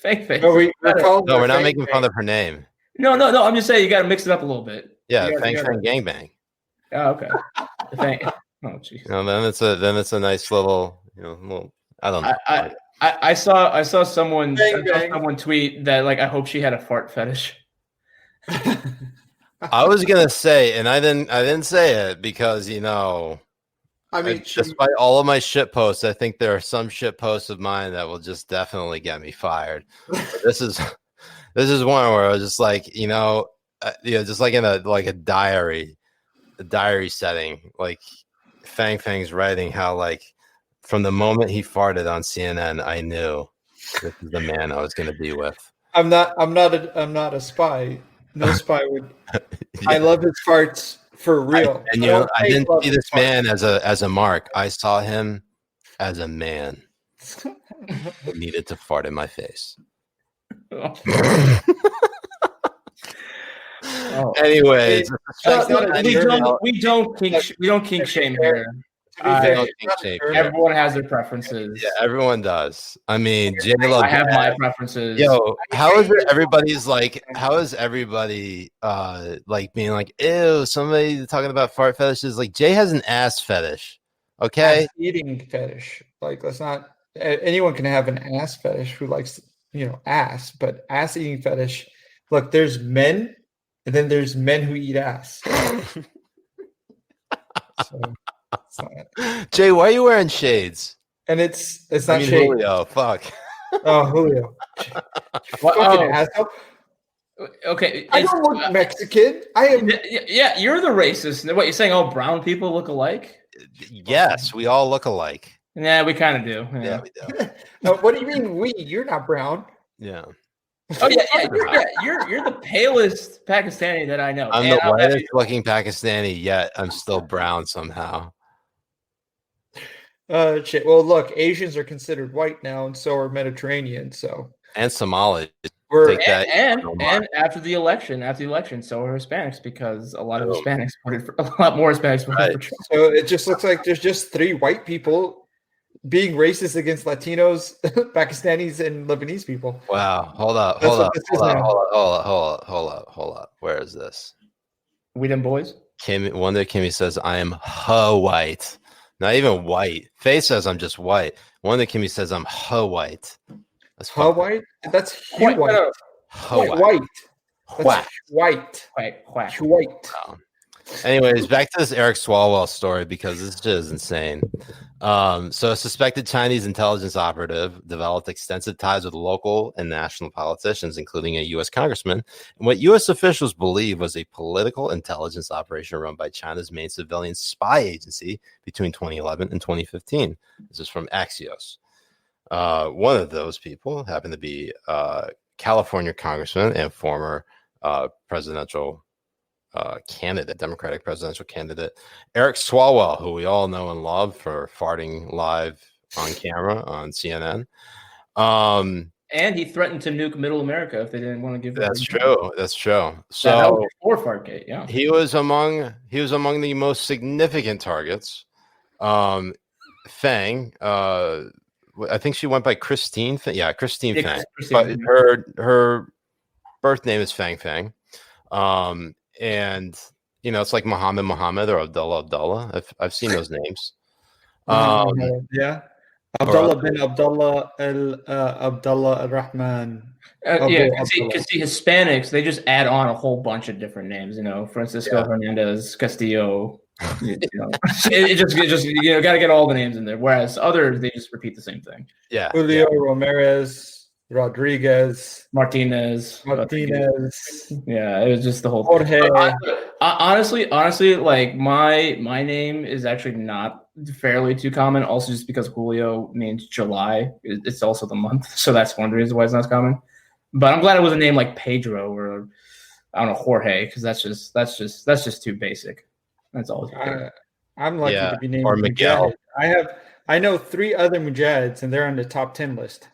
Fang Fang. No, We're not making fun of her name. No. I'm just saying you got to mix it up a little bit. Yeah, You Fang gotta- Fang Gangbang. Oh, okay. Fang. Oh, jeez. Then it's a nice little, I don't know. I saw someone Bang. someone tweet that like I hope she had a fart fetish. I was gonna say, and I didn't say it because I mean, despite all of my shit posts, I think there are some shit posts of mine that will just definitely get me fired. But this is one where I was just like, just like in a diary setting, like Fang Fang's writing how like from the moment he farted on CNN, I knew this is the man I was going to be with. I'm not a spy. No spy would. Yeah. I love his farts for real. I didn't see this man as a mark. I saw him as a man who needed to fart in my face. Anyways, we don't kink shame here. Everyone has their preferences. Yeah, everyone does. I mean, I have my preferences. Yo, how is everybody like being like, ew, somebody talking about fart fetishes? Like Jay has an ass fetish. Okay. Ass eating fetish. Like, let's not. Anyone can have an ass fetish who likes, ass, but ass eating fetish. Look, there's men, and then there's men who eat ass. Jay, why are you wearing shades? And it's not shades. Julio, fuck. Oh, Julio. Fucking asshole. Okay. I don't look Mexican. I am. Yeah, you're the racist. What, you're saying all brown people look alike? Yes, we all look alike. Yeah, we kind of do. Yeah, we do. What do you mean we? You're not brown. Yeah. Oh yeah. You're the palest Pakistani that I know. I'm the whitest looking Pakistani, yet I'm still brown somehow. Shit. Well, look, Asians are considered white now, and so are Mediterranean. So and Somali. And after the election, so are Hispanics because a lot more Hispanics voted for Trump. So it just looks like there's just 3 white people being racist against Latinos, Pakistanis, and Lebanese people. Wow. Hold up. Where is this? We them boys? Kimmy says, I am white. Not even white. Faye says I'm just white. Kimmy says I'm white. That's white? That's white. White. That's white. White. Oh. Anyways, back to this Eric Swalwell story because this shit is insane. So a suspected Chinese intelligence operative developed extensive ties with local and national politicians, including a U.S. congressman, and what U.S. officials believe was a political intelligence operation run by China's main civilian spy agency between 2011 and 2015. This is from Axios. One of those people happened to be California congressman and former presidential Democratic presidential candidate, Eric Swalwell, who we all know and love for farting live on camera on CNN. And he threatened to nuke Middle America if they didn't want to give. That's true. So that was before Fartgate. Yeah, he was among the most significant targets. Fang, I think she went by Christine. Christine Fang. But her birth name is Fang Fang. And it's like Muhammad or Abdullah. I've seen those names. Yeah, Abdullah bin Abdullah al-Rahman. Because the Hispanics, they just add on a whole bunch of different names. Francisco Hernandez Castillo. It just got to get all the names in there. Whereas others, they just repeat the same thing. Yeah, Julio Ramirez. Rodriguez, Martinez. Yeah, it was just the whole Jorge. Honestly, like my name is actually not fairly too common. Also, just because Julio means July, it's also the month, so that's one of the reasons why it's not as common. But I'm glad it was a name like Pedro or I don't know Jorge, because that's just too basic. That's all. I'm lucky to be named or Miguel. Mujahid. I know 3 other Mujahids, and they're on the top 10 list.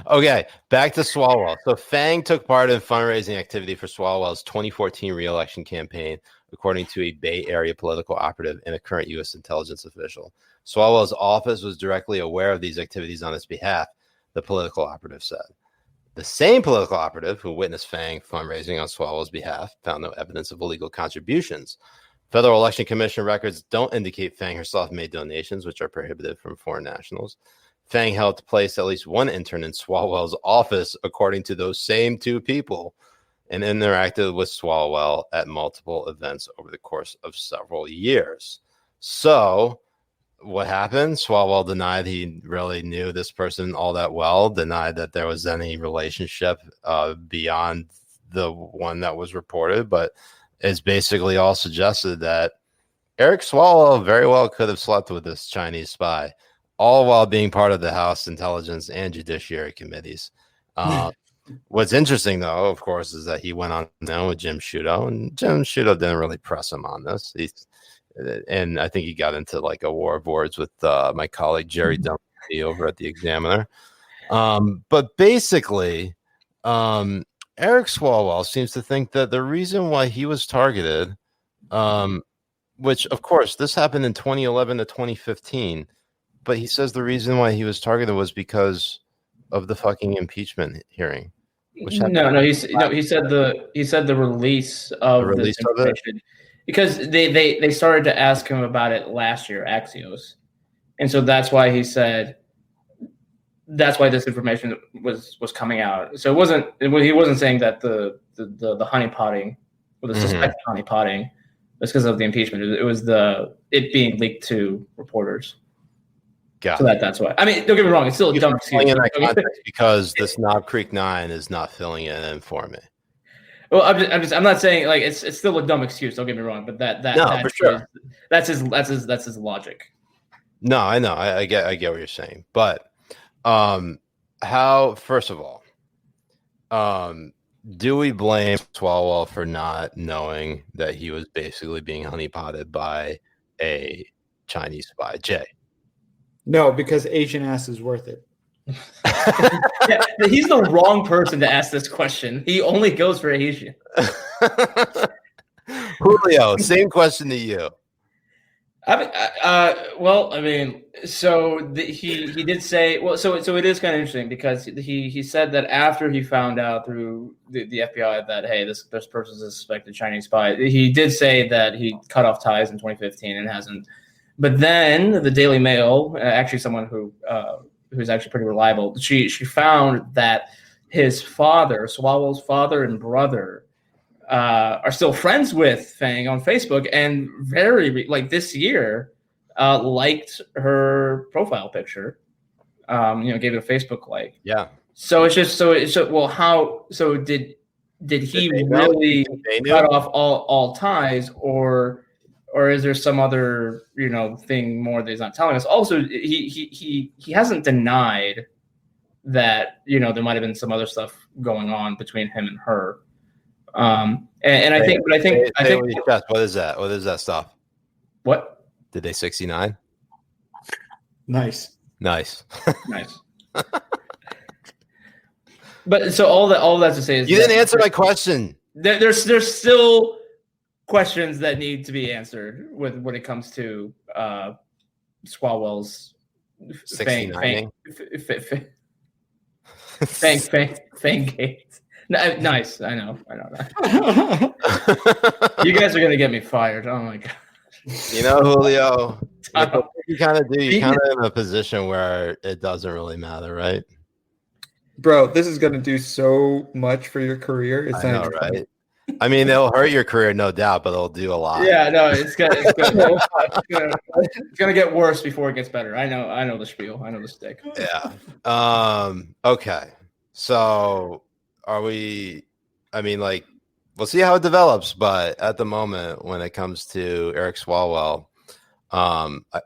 Okay, back to Swalwell. So Fang took part in fundraising activity for Swalwell's 2014 re-election campaign, according to a Bay Area political operative and a current U.S. intelligence official. Swalwell's office was directly aware of these activities on his behalf, the political operative said. The same political operative who witnessed Fang fundraising on Swalwell's behalf found no evidence of illegal contributions. Federal Election Commission records don't indicate Fang herself made donations, which are prohibited from foreign nationals. Fang helped place at least one intern in Swalwell's office, according to those same two people, and interacted with Swalwell at multiple events over the course of several years. So what happened? Swalwell denied he really knew this person all that well, denied that there was any relationship beyond the one that was reported, but it's basically all suggested that Eric Swalwell very well could have slept with this Chinese spy, all while being part of the House Intelligence and Judiciary Committees. What's interesting, though, of course, is that he went on down with Jim Sciutto, and Jim Sciutto didn't really press him on this. And I think he got into like a war of words with my colleague Jerry Dunleavy over at the Examiner. But basically, Eric Swalwell seems to think that the reason why he was targeted, which, of course, this happened in 2011 to 2015, but he says the reason why he was targeted was because of the fucking impeachment hearing. He said the release of this information, because they started to ask him about it last year, Axios, and so that's why he said that's why this information was coming out. So he wasn't saying that the honeypotting or the suspected honeypotting was because of the impeachment. It was it being leaked to reporters. So that's why. I mean, don't get me wrong; it's still a dumb excuse. In that context, because this Knob Creek 9 is not filling it in for me. Well, I'm not saying like it's still a dumb excuse. Don't get me wrong, but for sure. That's his logic. No, I know. I get what you're saying, but how? First of all, do we blame Swalwell for not knowing that he was basically being honeypotted by a Chinese spy, Jay? No, because Asian ass is worth it. Yeah, he's the wrong person to ask this question. He only goes for Asian. Julio, same question to you. He did say, so it is kind of interesting because he said that after he found out through the FBI that, hey, this person is a suspected Chinese spy, he did say that he cut off ties in 2015 and hasn't. But then the Daily Mail, actually someone who's actually pretty reliable, she found that his father, Swalwell's father and brother, are still friends with Fang on Facebook, and this year liked her profile picture. Gave it a Facebook like. Yeah. So it's just did he really cut off all ties, or is there some other thing more that he's not telling us? Also, he hasn't denied that there might have been some other stuff going on between him and her. I think what is that? What is that stuff? What did they 69? Nice. But so all that to say is you didn't answer my question. There's still questions that need to be answered when it comes to Swalwell's Fang gate. Nice. I know. You guys are gonna get me fired. Oh my god. Julio, you kind of do. You're kind of in a position where it doesn't really matter, right? Bro, this is gonna do so much for your career. It's not right? I mean, it'll hurt your career, no doubt, but it'll do a lot. Yeah, no, it's gonna get worse before it gets better. I know the spiel. I know the stick. Yeah. Okay. So are we? I mean, we'll see how it develops, but at the moment, when it comes to Eric Swalwell,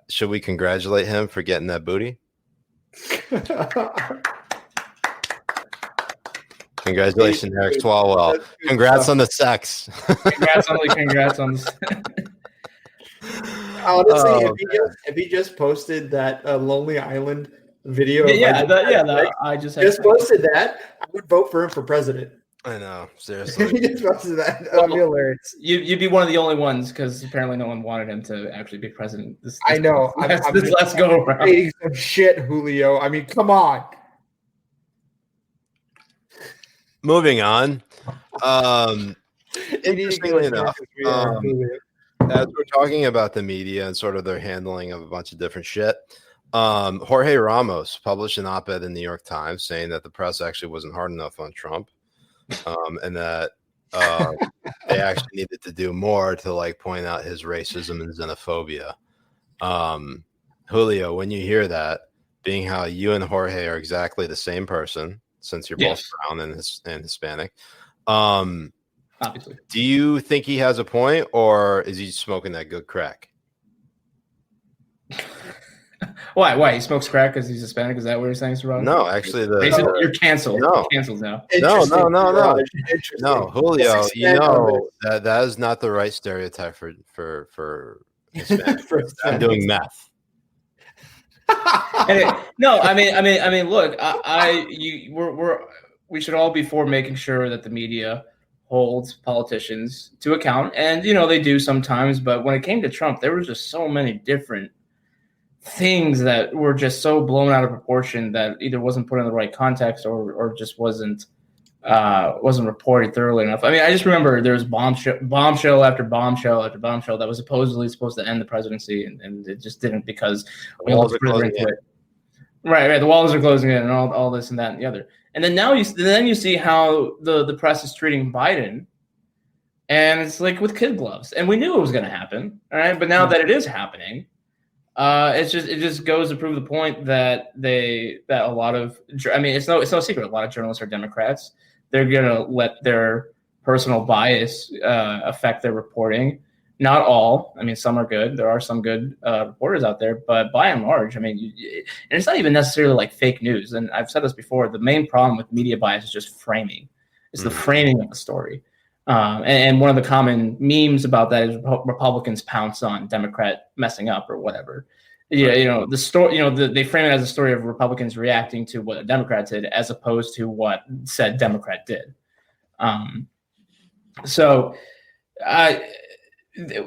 should we congratulate him for getting that booty? Congratulations, Eric Swalwell. Congrats on the sex. Congrats on the Honestly, if he just posted that Lonely Island video. I just posted that. I would vote for him for president. I know, seriously. He just posted that. That'd be hilarious. You'd be one of the only ones because apparently no one wanted him to actually be president. I know. Let's go around. Some shit, Julio. I mean, come on. Moving on. Interestingly enough, as we're talking about the media and sort of their handling of a bunch of different shit, Jorge Ramos published an op-ed in the New York Times saying that the press actually wasn't hard enough on Trump, and that they actually needed to do more to like point out his racism and xenophobia. Julio, when you hear that, being how you and Jorge are exactly the same person, since you're both brown and Hispanic, obviously, do you think he has a point, or is he smoking that good crack? Why? He smokes crack because he's Hispanic? Is that what you're saying, Siraj? No, actually, you're canceled. No. You're canceled now. No, Julio. You know that is not the right stereotype for Hispanic. I'm doing meth. No, I mean, look, we should all be for making sure that the media holds politicians to account, and they do sometimes. But when it came to Trump, there was just so many different things that were just so blown out of proportion that either wasn't put in the right context or just wasn't reported thoroughly enough. I mean, I just remember there was bombshell after bombshell after bombshell that was supposedly supposed to end the presidency, and it just didn't because we all further into it. Right. The walls are closing in, and all this and that and the other. And then now you see how the press is treating Biden, and it's like with kid gloves. And we knew it was going to happen, all right? But now that it is happening, it just goes to prove the point that a lot of, I mean, it's no secret. A lot of journalists are Democrats. They're going to let their personal bias affect their reporting. Not all. I mean, some are good. There are some good reporters out there, but by and large, I mean, and it's not even necessarily like fake news. And I've said this before. The main problem with media bias is just framing. It's the framing of the story. And one of the common memes about that is Republicans pounce on Democrat messing up or whatever. Yeah, the story. They frame it as a story of Republicans reacting to what a Democrat did, as opposed to what said Democrat did.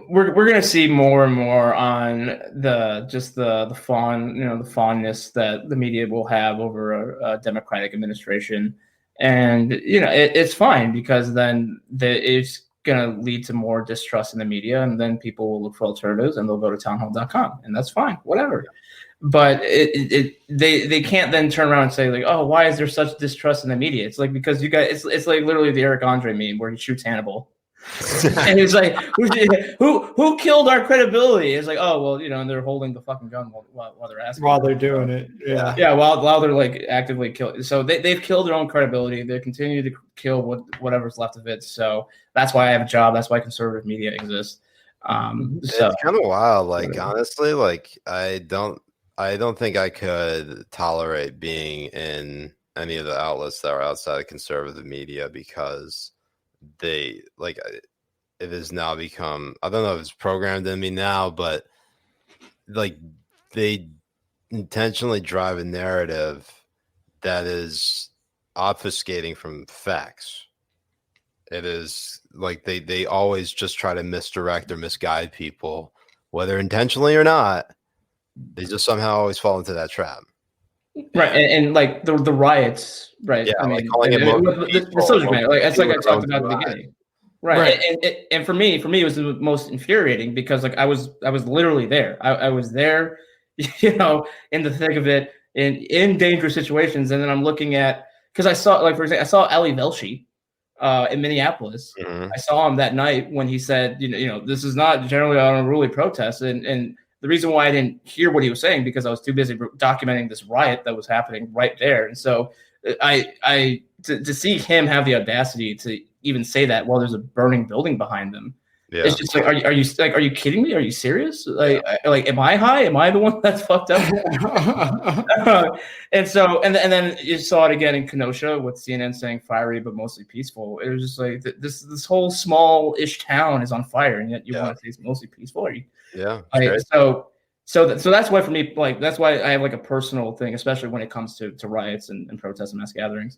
We're going to see more and more on the fondness that the media will have over a Democratic administration, and it's fine because then it's going to lead to more distrust in the media, and then people will look for alternatives and they'll go to townhall.com, and that's fine, whatever. But they can't then turn around and say like, oh, why is there such distrust in the media? It's like because you guys, it's like literally the Eric Andre meme where he shoots Hannibal. And he's like, who killed our credibility? It's like, oh well, and they're holding the fucking gun while they're asking. While they're doing it, yeah. While they're like actively killing. So they've killed their own credibility. They continue to kill whatever's left of it. So that's why I have a job. That's why conservative media exists. It's kind of wild. Like honestly, like I don't think I could tolerate being in any of the outlets that are outside of conservative media because they like it has now become, I don't know if it's programmed in me now, but like they intentionally drive a narrative that is obfuscating from facts. It is like they always just try to misdirect or misguide people, whether intentionally or not. They just somehow always fall into that trap. Right, and like the riots, right? Yeah, I mean, like calling the subject matter, like it's like I talked about at the beginning, right? And for me, it was the most infuriating because like I was literally there. I was there, in the thick of it, in dangerous situations, and then I'm looking at because I saw, like for example, I saw Ali Velshi in Minneapolis. Mm-hmm. I saw him that night when he said, this is not generally an unruly protest, and the reason why I didn't hear what he was saying because I was too busy documenting this riot that was happening right there. And so to see him have the audacity to even say that while there's a burning building behind them, it's just like, are you kidding me? Are you serious? Like, am I high? Am I the one that's fucked up? And so, and then you saw it again in Kenosha with CNN saying fiery, but mostly peaceful. It was just like this whole small-ish town is on fire. And yet you want to say it's mostly peaceful. Are you? Yeah. So that's why for me, like that's why I have like a personal thing, especially when it comes to riots and protests and mass gatherings.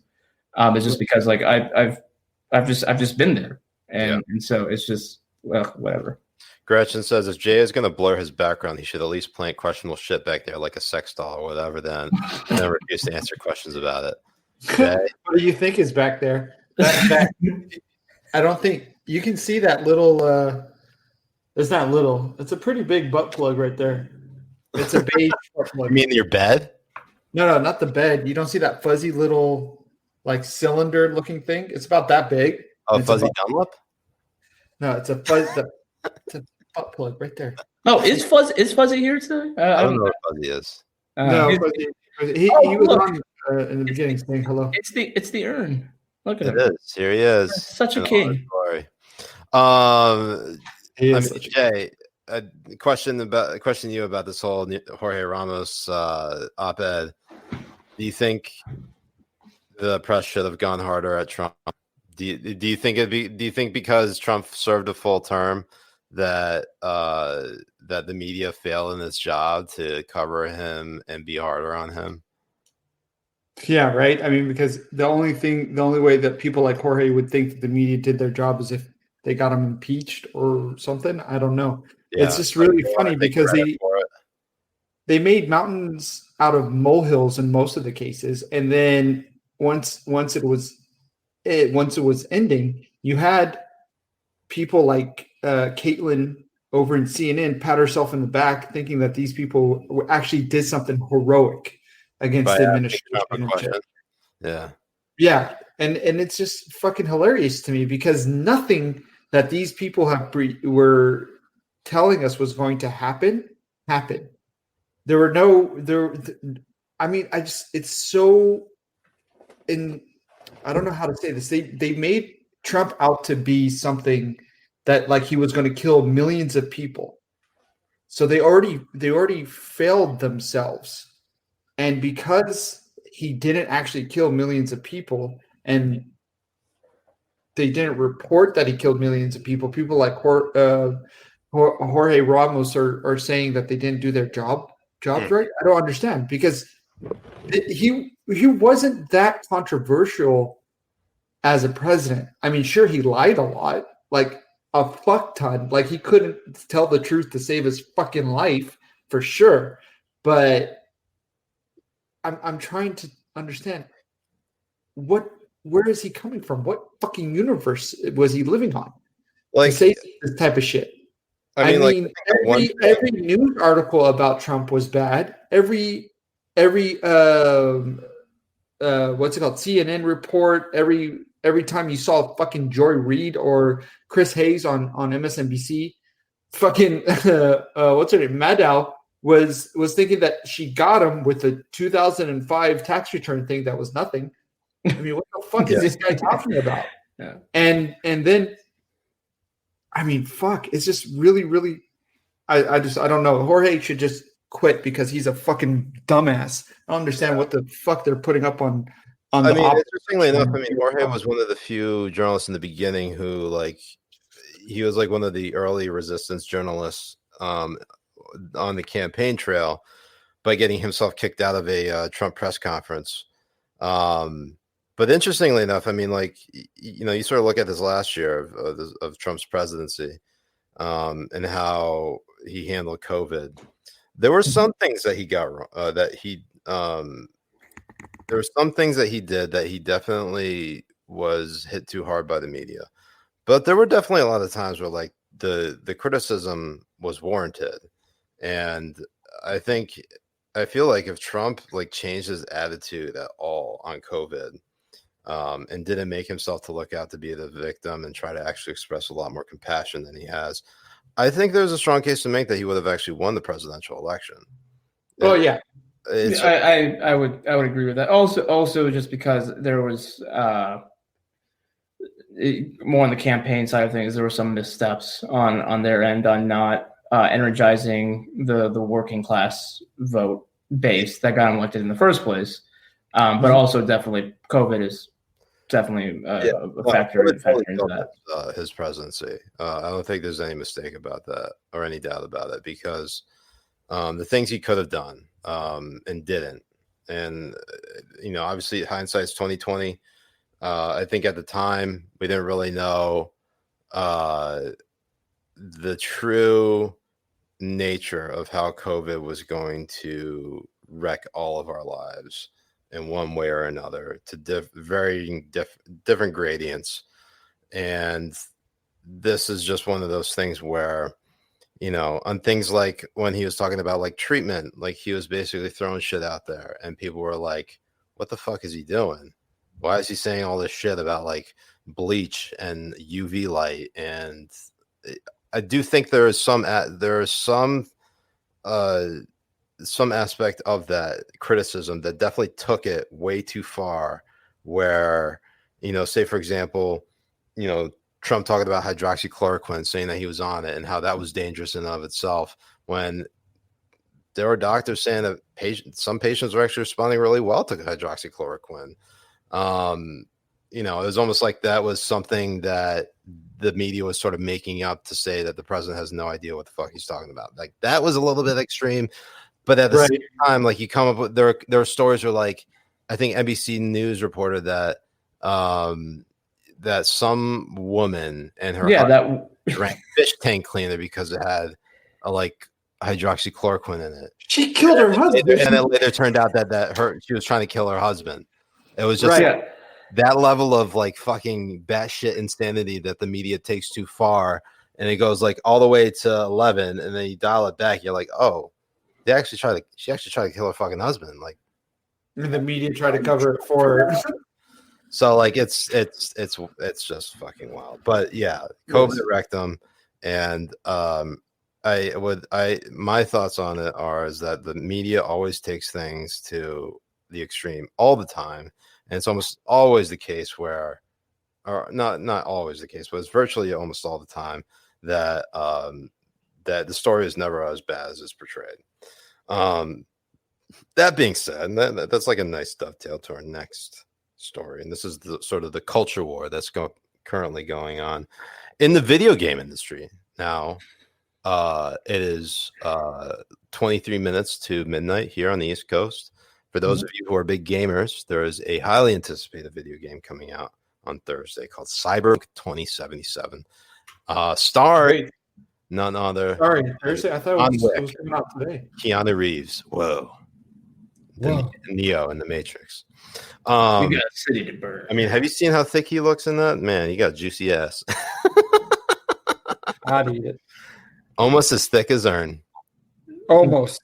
It's just because like I've just been there, and so it's just whatever. Gretchen says if Jay is going to blur his background, he should at least plant questionable shit back there, like a sex doll or whatever. Then and then refuse to answer questions about it. Jay? What do you think is back there? I don't think you can see that little. It's not little. It's a pretty big butt plug right there. It's a beige butt plug. You mean your bed? No, not the bed. You don't see that fuzzy little like cylinder looking thing? It's about that big. Oh, fuzzy Dunlop? No, it's a fuzz. It's a butt plug right there. Oh, is Fuzzy here today? I don't know what Fuzzy is. No, he was on in the beginning saying hello. It's the urn. Look at it. It is. Here he is. Such a king. Jay, a question to you about this whole Jorge Ramos op-ed. Do you think the press should have gone harder at Trump? Do you think because Trump served a full term that the media failed in its job to cover him and be harder on him? Yeah, right. I mean, because the only way that people like Jorge would think that the media did their job is if they got him impeached or something. I don't know. Yeah, it's just really funny because they made mountains out of molehills in most of the cases, and then once it was ending, you had people like Caitlin over in CNN pat herself in the back, thinking that these people actually did something heroic against the administration. Yeah, and it's just fucking hilarious to me because nothing that these people were telling us was going to happen happened. There were I mean, it's so I don't know how to say this. They made Trump out to be something that like he was going to kill millions of people. So they already failed themselves. And because he didn't actually kill millions of people and they didn't report that he killed millions of people, people like Jorge Ramos are saying that they didn't do their jobs right. I don't understand because he wasn't that controversial as a president. I mean, sure, he lied a lot, like a fuck ton. Like he couldn't tell the truth to save his fucking life for sure. But I'm trying to understand where is he coming from? What fucking universe was he living on? Like to say this type of shit. I mean every news article about Trump was bad. Every what's it called? CNN report. Every time you saw fucking Joy Reid or Chris Hayes on MSNBC, fucking what's her name? Maddow was thinking that she got him with the 2005 tax return thing that was nothing. I mean, what the fuck is this guy talking about? Yeah. And then, I mean, fuck, it's just really, really, I don't know. Jorge should just quit because he's a fucking dumbass. I don't understand what the fuck they're putting up on. I mean, interestingly enough, I mean, Jorge was one of the few journalists in the beginning who, like, he was like one of the early resistance journalists on the campaign trail by getting himself kicked out of a Trump press conference. But interestingly enough, I mean, like, you know, you sort of look at this last year of Trump's presidency and how he handled COVID. There were some things that he got wrong, there were some things that he did that he definitely was hit too hard by the media. But there were definitely a lot of times where like the criticism was warranted. And I feel like if Trump like changed his attitude at all on COVID and didn't make himself to look out to be the victim and try to actually express a lot more compassion than he has, I think there's a strong case to make that he would have actually won the presidential election. Oh yeah. I would agree with that. Also just because there was more on the campaign side of things, there were some missteps on their end on not energizing the working class vote base that got him elected in the first place. But also definitely COVID is definitely a factor into that. His presidency. I don't think there's any mistake about that or any doubt about it because the things he could have done and didn't. And obviously hindsight's 2020. I think at the time we didn't really know the true nature of how COVID was going to wreck all of our lives in one way or another to varying different gradients. And this is just one of those things where, on things like when he was talking about like treatment, like he was basically throwing shit out there and people were like, what the fuck is he doing? Why is he saying all this shit about like bleach and UV light? And I do think there is some aspect of that criticism that definitely took it way too far, where, say for example, Trump talking about hydroxychloroquine, saying that he was on it and how that was dangerous in and of itself, when there were doctors saying that some patients were actually responding really well to hydroxychloroquine. It was almost like that was something that the media was sort of making up to say that the president has no idea what the fuck he's talking about. Like that was a little bit extreme, but at the same time, like you come up with there are stories where, like, I think NBC News reported that that some woman and her husband drank fish tank cleaner because it had like hydroxychloroquine in it. She killed her husband, and then later turned out that she was trying to kill her husband. It was just that level of like fucking batshit insanity that the media takes too far, and it goes like all the way to 11, and then you dial it back. You're like, oh, she actually tried to kill her fucking husband. Like, and the media tried to cover it for her. So like it's just fucking wild. But yeah, COVID wrecked them, and my thoughts on it is that the media always takes things to the extreme all the time, and it's almost always the case where, or not always the case, but it's virtually almost all the time that that the story is never as bad as it's portrayed. That being said, that's like a nice dovetail to our next story, and this is the sort of the culture war that's currently going on in the video game industry now. It is 23 minutes to midnight here on the East Coast. For those of you who are big gamers, there is a highly anticipated video game coming out on Thursday called Cyberpunk 2077, starring none other. Sorry, Thursday. I thought it was coming out today. Keanu Reeves. Whoa. Neo in the Matrix. We got a city to burn. I mean, have you seen how thick he looks in that? Man, he got juicy ass. I'd eat it. Almost as thick as Ern. Almost.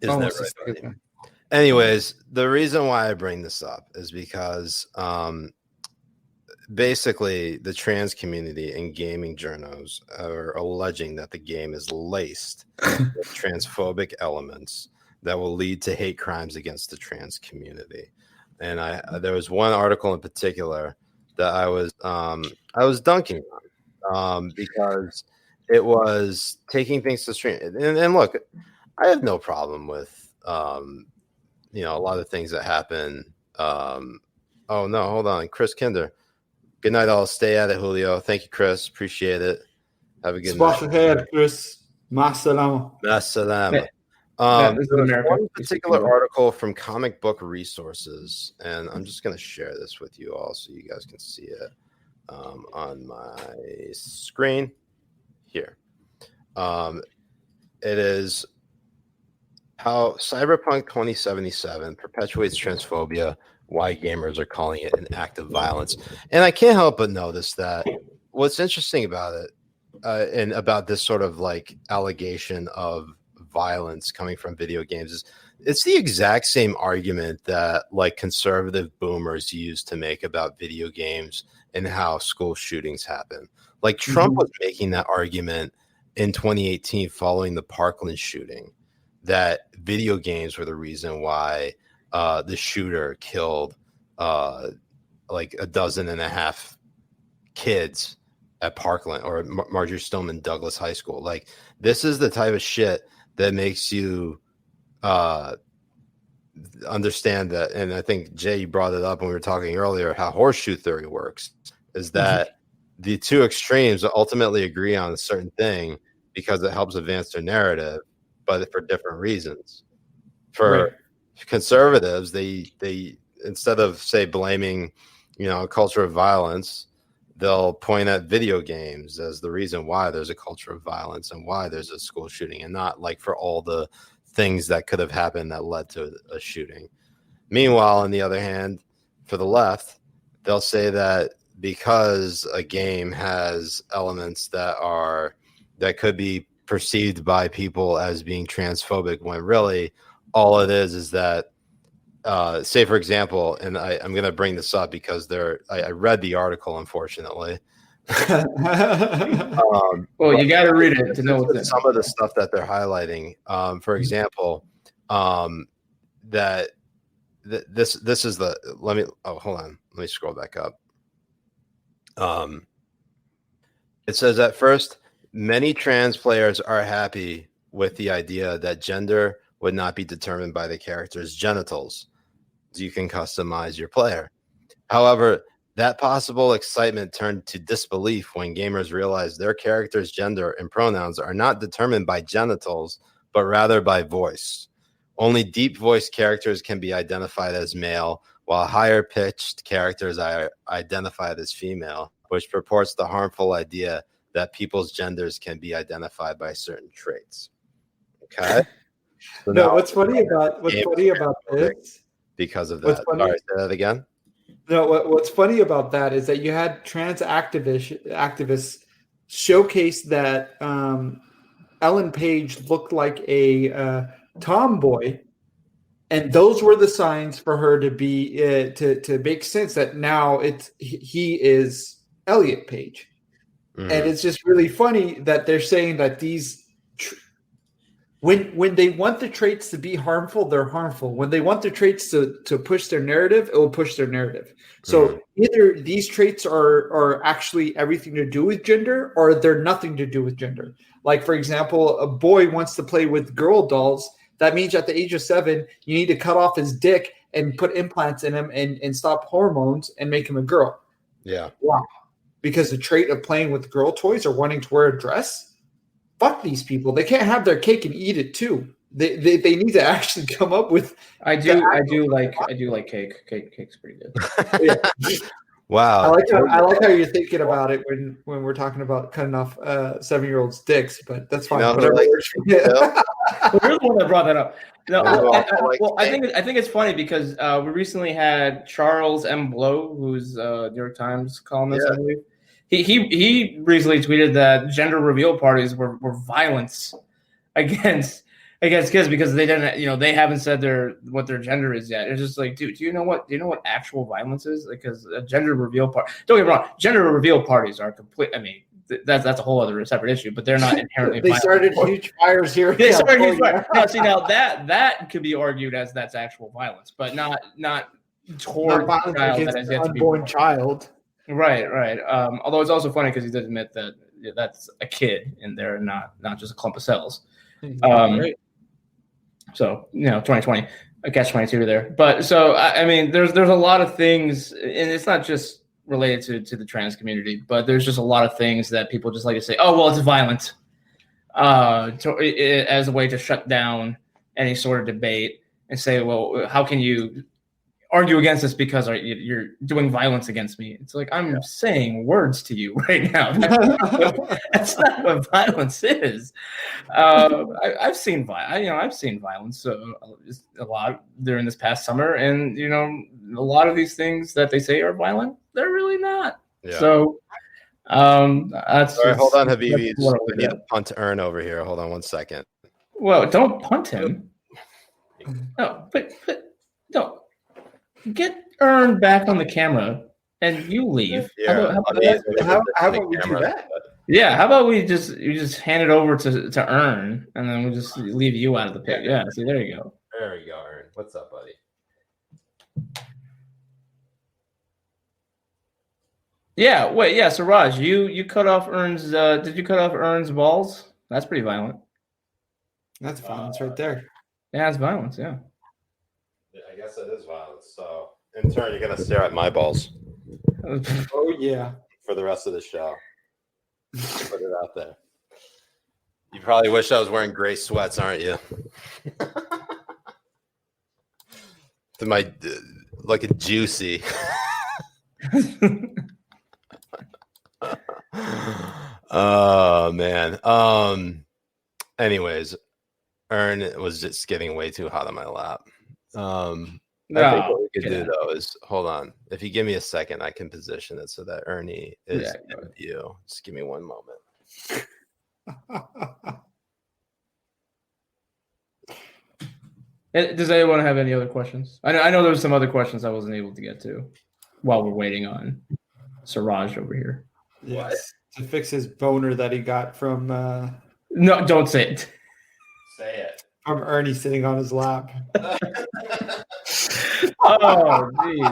Isn't that right? Anyways, the reason why I bring this up is because basically the trans community and gaming journos are alleging that the game is laced with transphobic elements that will lead to hate crimes against the trans community. And there was one article in particular that I was dunking on because it was taking things to stream. And look, I have no problem with a lot of things that happen. Oh no, hold on, Chris Kinder. Good night, all. Stay at it, Julio. Thank you, Chris. Appreciate it. Have a good night. Chris. Masalama. Masalama. There's one particular article from Comic Book Resources, and I'm just going to share this with you all so you guys can see it on my screen here. It is how Cyberpunk 2077 perpetuates transphobia, why gamers are calling it an act of violence. And I can't help but notice that what's interesting about it and about this sort of like allegation of violence coming from video games is it's the exact same argument that like conservative boomers use to make about video games and how school shootings happen. Like Trump was making that argument in 2018 following the Parkland shooting, that video games were the reason why the shooter killed like 12.5 kids at Parkland or Marjorie Stoneman Douglas High School. Like this is the type of shit that makes you understand that. And I think Jay, you brought it up when we were talking earlier, how horseshoe theory works is that the two extremes ultimately agree on a certain thing, because it helps advance their narrative, but for different reasons. For conservatives, they instead of say blaming, a culture of violence, they'll point at video games as the reason why there's a culture of violence and why there's a school shooting, and not like for all the things that could have happened that led to a shooting. Meanwhile, on the other hand, for the left, they'll say that because a game has elements that could be perceived by people as being transphobic, when really all it is that, say, for example, and I'm going to bring this up because I read the article, unfortunately. Well, you got to read it to know what's some of the stuff that they're highlighting. For example, that this is the hold on, let me scroll back up. It says at first, many trans players are happy with the idea that gender would not be determined by the character's genitals. You can customize your player. However, that possible excitement turned to disbelief when gamers realized their character's gender and pronouns are not determined by genitals, but rather by voice. Only deep voice characters can be identified as male, while higher pitched characters are identified as female, which purports the harmful idea that people's genders can be identified by certain traits. Okay. So no, what's funny about this? Because of that. Sorry, say that again. No, what's funny about that is that you had trans activists showcase that Ellen Page looked like a tomboy, and those were the signs for her to be to make sense that now he is Elliot Page. And it's just really funny that they're saying that these when they want the traits to be harmful, they're harmful. When they want the traits to push their narrative, it will push their narrative. So either these traits are actually everything to do with gender, or they're nothing to do with gender. Like, for example, a boy wants to play with girl dolls. That means at the age of 7, you need to cut off his dick and put implants in him and stop hormones and make him a girl. Yeah. Wow. Because the trait of playing with girl toys or wanting to wear a dress? Fuck these people. They can't have their cake and eat it too. They need to actually come up with. I do like cake. Cake's pretty good. Yeah. Wow. I like how you're thinking about it when we're talking about cutting off 7-year-olds' dicks, but that's fine. You're the one that brought that up. No, I think it's funny because we recently had Charles M. Blow, who's New York Times columnist, I believe. He recently tweeted that gender reveal parties were violence against kids because they didn't, they haven't said what their gender is yet. It's just like, dude, do you know what actual violence is? Because a gender reveal party, don't get me wrong, gender reveal parties are complete. I mean, that's a whole other separate issue, but they're not inherently. They started huge fires here. They started huge fires. Now, see, that could be argued as that's actual violence, but not toward violence against an unborn child. Right. Although it's also funny because he does admit that that's a kid in there, not just a clump of cells. Right. So 2020, a catch-22 there. But so I mean, there's a lot of things, and it's not just related to the trans community, but there's just a lot of things that people just like to say, oh well, it's violent, as a way to shut down any sort of debate and say, well, how can you argue against this because you're doing violence against me? It's like, I'm saying words to you right now. That's not what violence is. I've seen violence a lot during this past summer, and a lot of these things that they say are violent, they're really not. Yeah. So that's all right. Hold on, Habibi. We need a punt Ern over here. Hold on 1 second. Well, don't punt him. No, but don't. Get Ern back on the camera and you leave. Yeah, how about we do that? Yeah, how about you just hand it over to Ern and then we just leave you out of the pic. Yeah, see, there you go. There you go, Ern. What's up, buddy? Yeah, wait, yeah, so Raj, you cut off Ern's did you cut off Ern's balls? That's pretty violent. That's violence right there. Yeah, it's violence, yeah. I guess it is violence. So, in turn, you're going to stare at my balls. Oh, yeah. For the rest of the show. Put it out there. probably wish I was wearing gray sweats, aren't you? To my like a juicy. Oh man. Anyways, Ern was just getting way too hot on my lap. I think what we could do though is hold on. If you give me a second, I can position it so that Ernie is in view. Just give me one moment. Does anyone have any other questions? I know there was some other questions I wasn't able to get to while we're waiting on Siraj over here. Yes, to fix his boner that he got from. No, don't say it. Say it. From Ernie sitting on his lap. Oh, geez.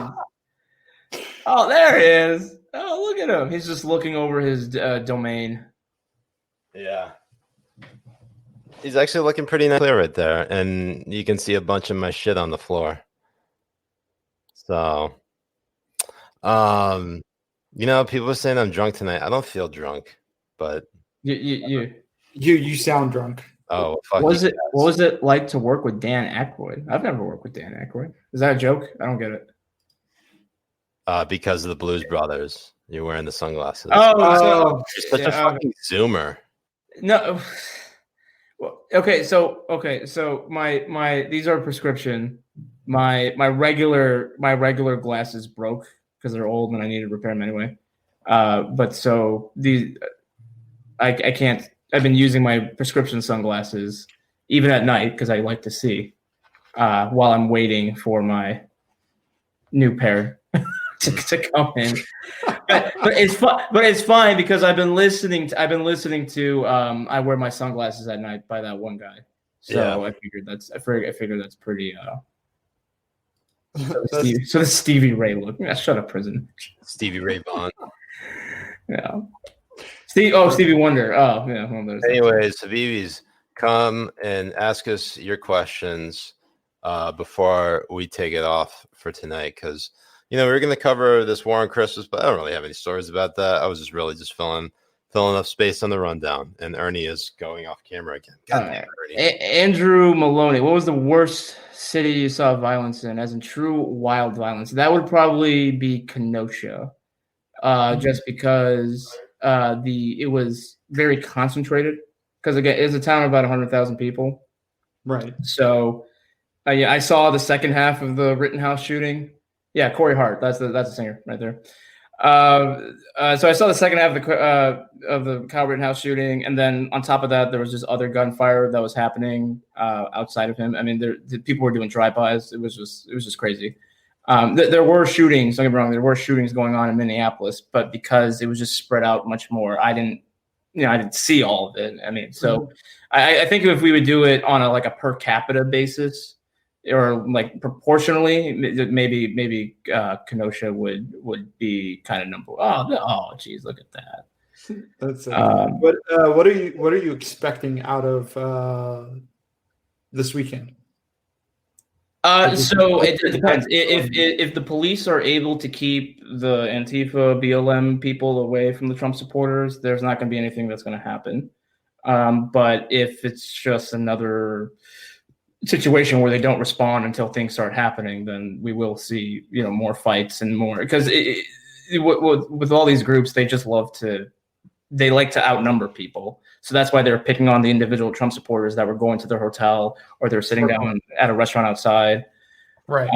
Oh, there he is. Oh, look at him. He's just looking over his domain. Yeah. He's actually looking pretty nice right there. And you can see a bunch of my shit on the floor. So, people are saying I'm drunk tonight. I don't feel drunk, but You sound drunk. Oh, fuck. What was it like to work with Dan Aykroyd? I've never worked with Dan Aykroyd. Is that a joke? I don't get it. Because of the Blues Brothers. You're wearing the sunglasses. Oh, you're such a fucking zoomer. No. Well, okay, so my these are prescription. My regular glasses broke because they're old and I needed to repair them anyway. But so these I can't. I've been using my prescription sunglasses even at night because I like to see while I'm waiting for my new pair to come in. But it's fine because I've been listening to I wear my sunglasses at night by that one guy. So I figured that's pretty. So the Stevie Ray look. Yeah, shut up, prison. Stevie Ray Vaughan. Yeah. Stevie Wonder. Oh, yeah. Well, anyways, Habibis, come and ask us your questions before we take it off for tonight. Because, we're going to cover this war on Christmas, but I don't really have any stories about that. I was just filling up space on the rundown. And Ernie is going off camera again. God damn, Ernie. Andrew Maloney, what was the worst city you saw violence in, as in true wild violence? That would probably be Kenosha, just because... it was very concentrated because again it's a town of about 100,000 people, right? So I saw the second half of the Rittenhouse shooting. Yeah, Corey Hart, that's the singer right there. So I saw the second half of the Kyle Rittenhouse shooting, and then on top of that there was just other gunfire that was happening outside of him. I mean, the people were doing drive-bys. It was just crazy. There were shootings. Don't get me wrong. There were shootings going on in Minneapolis, but because it was just spread out much more, I didn't see all of it. I mean, so I think if we would do it on a per capita basis or like proportionally, maybe Kenosha would be kind of number. Oh, geez, look at that. That's what are you expecting out of this weekend? So it depends. If the police are able to keep the Antifa, BLM people away from the Trump supporters, there's not going to be anything that's going to happen. But if it's just another situation where they don't respond until things start happening, then we will see, more fights and more. Because with all these groups, they just they like to outnumber people. So that's why they're picking on the individual Trump supporters that were going to their hotel or they're sitting down at a restaurant outside. Right.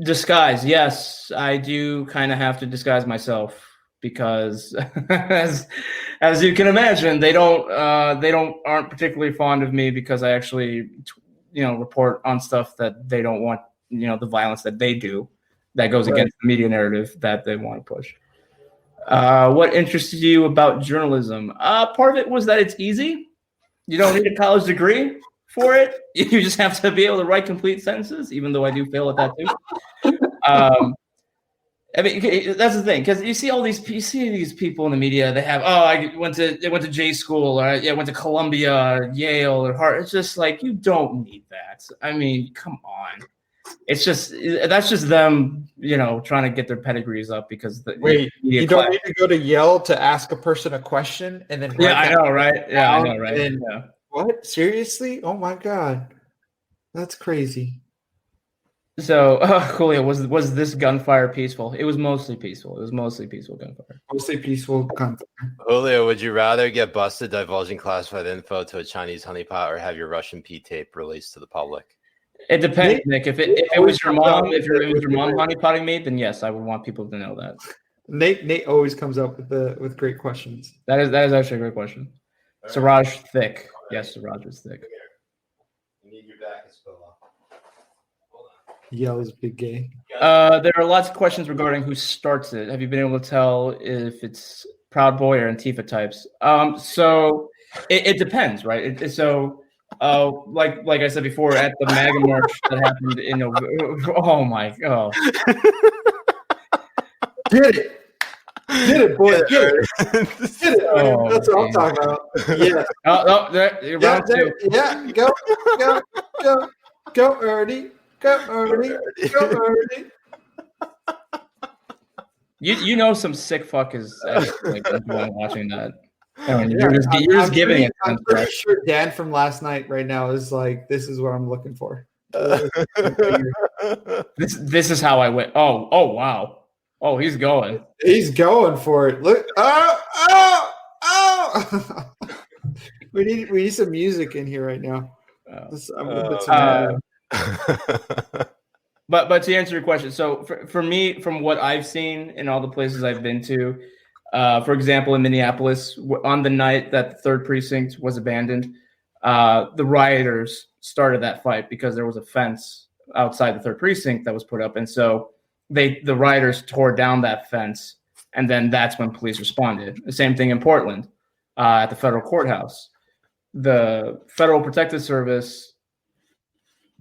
Disguise. Yes, I do kind of have to disguise myself because as you can imagine, they aren't particularly fond of me because I actually, report on stuff that they don't want, the violence that they do that goes against the media narrative that they want to push. What interested you about journalism? Part of it was that it's easy. You don't need a college degree for it. You just have to be able to write complete sentences, even though I do fail at that too. I mean, that's the thing, because you see these people in the media. They have, I went to J school, or I went to Columbia, or Yale, or Harvard. It's just like, you don't need that. I mean, come on. it's just that's just them, trying to get their pedigrees up because wait, you don't need to go to Yale to ask a person a question and then I know, right? Yeah, I know, right? And, what? Seriously? Oh my God, that's crazy. So, Julio, was this gunfire peaceful? It was mostly peaceful. It was mostly peaceful gunfire. Mostly peaceful gunfire. Julio, would you rather get busted divulging classified info to a Chinese honeypot or have your Russian P tape released to the public? It depends, Nick. If it was your mom, if it was your mom honeypotting me, then yes, I would want people to know that. Nate always comes up with great questions. That is actually a great question. Right. Siraj thick. Right. Yes, Siraj is thick. You need your back as well. Yells big gay. There are lots of questions regarding who starts it. Have you been able to tell if it's Proud Boy or Antifa types? So it depends, right? Like I said before, at the MAGA march that happened in November. Oh my God! Get it, boy! Get it! That's what I'm talking about. Yeah. Go, Ernie. Go, Ernie. You know some sick fuck is watching that. You're just giving it. I'm pretty sure Dan from last night right now is like, this is what I'm looking for. This is how I went. Oh wow. Oh, he's going. He's going for it. Look. Oh. We need some music in here right now. But to answer your question, so for me, from what I've seen in all the places I've been to, for example, in Minneapolis, on the night that the 3rd precinct was abandoned, the rioters started that fight because there was a fence outside the 3rd precinct that was put up, and so the rioters tore down that fence, and then that's when police responded. The same thing in Portland, at the federal courthouse. The Federal Protective Service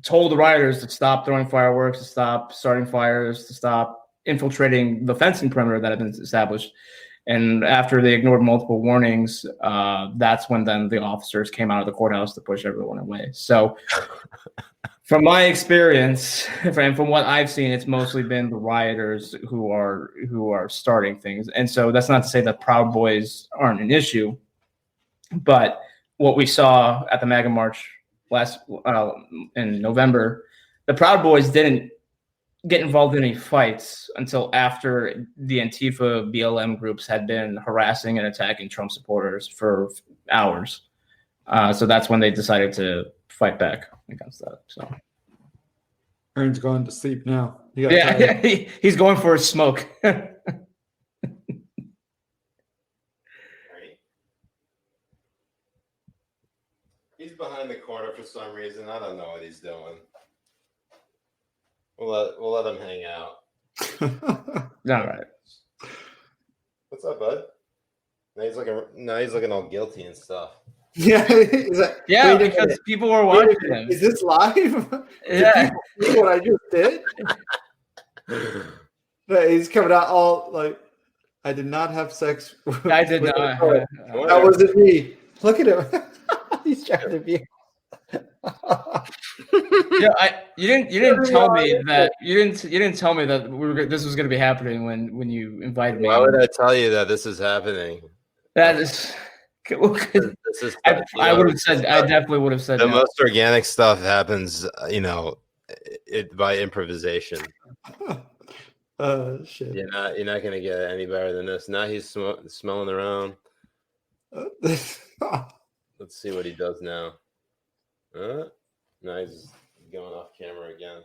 told the rioters to stop throwing fireworks, to stop starting fires, to stop infiltrating the fencing perimeter that had been established. And after they ignored multiple warnings, that's when then the officers came out of the courthouse to push everyone away. So from my experience, and from what I've seen, it's mostly been the rioters who are starting things. And so that's not to say that Proud Boys aren't an issue, but what we saw at the MAGA March in November, the Proud Boys didn't get involved in any fights until after the Antifa BLM groups had been harassing and attacking Trump supporters for hours. So that's when they decided to fight back against that. So Aaron's going to sleep now. He's going for a smoke. He's behind the corner for some reason. I don't know what he's doing. We'll let him hang out. All right. What's up, bud? Now he's looking all guilty and stuff. Yeah, because people were watching him. Is this live? Yeah. Did you see what I just did? But he's coming out all like, I did not have sex. I did not. That wasn't me. Look at him. He's trying to be. You didn't tell me that this was going to be happening when you invited me. Why would I tell you that this is happening? That is. I would have said. I definitely would have said. The most organic stuff happens, by improvisation. Shit. You're not going to get any better than this. Now he's smelling around. Let's see what he does now. Now he's going off camera again.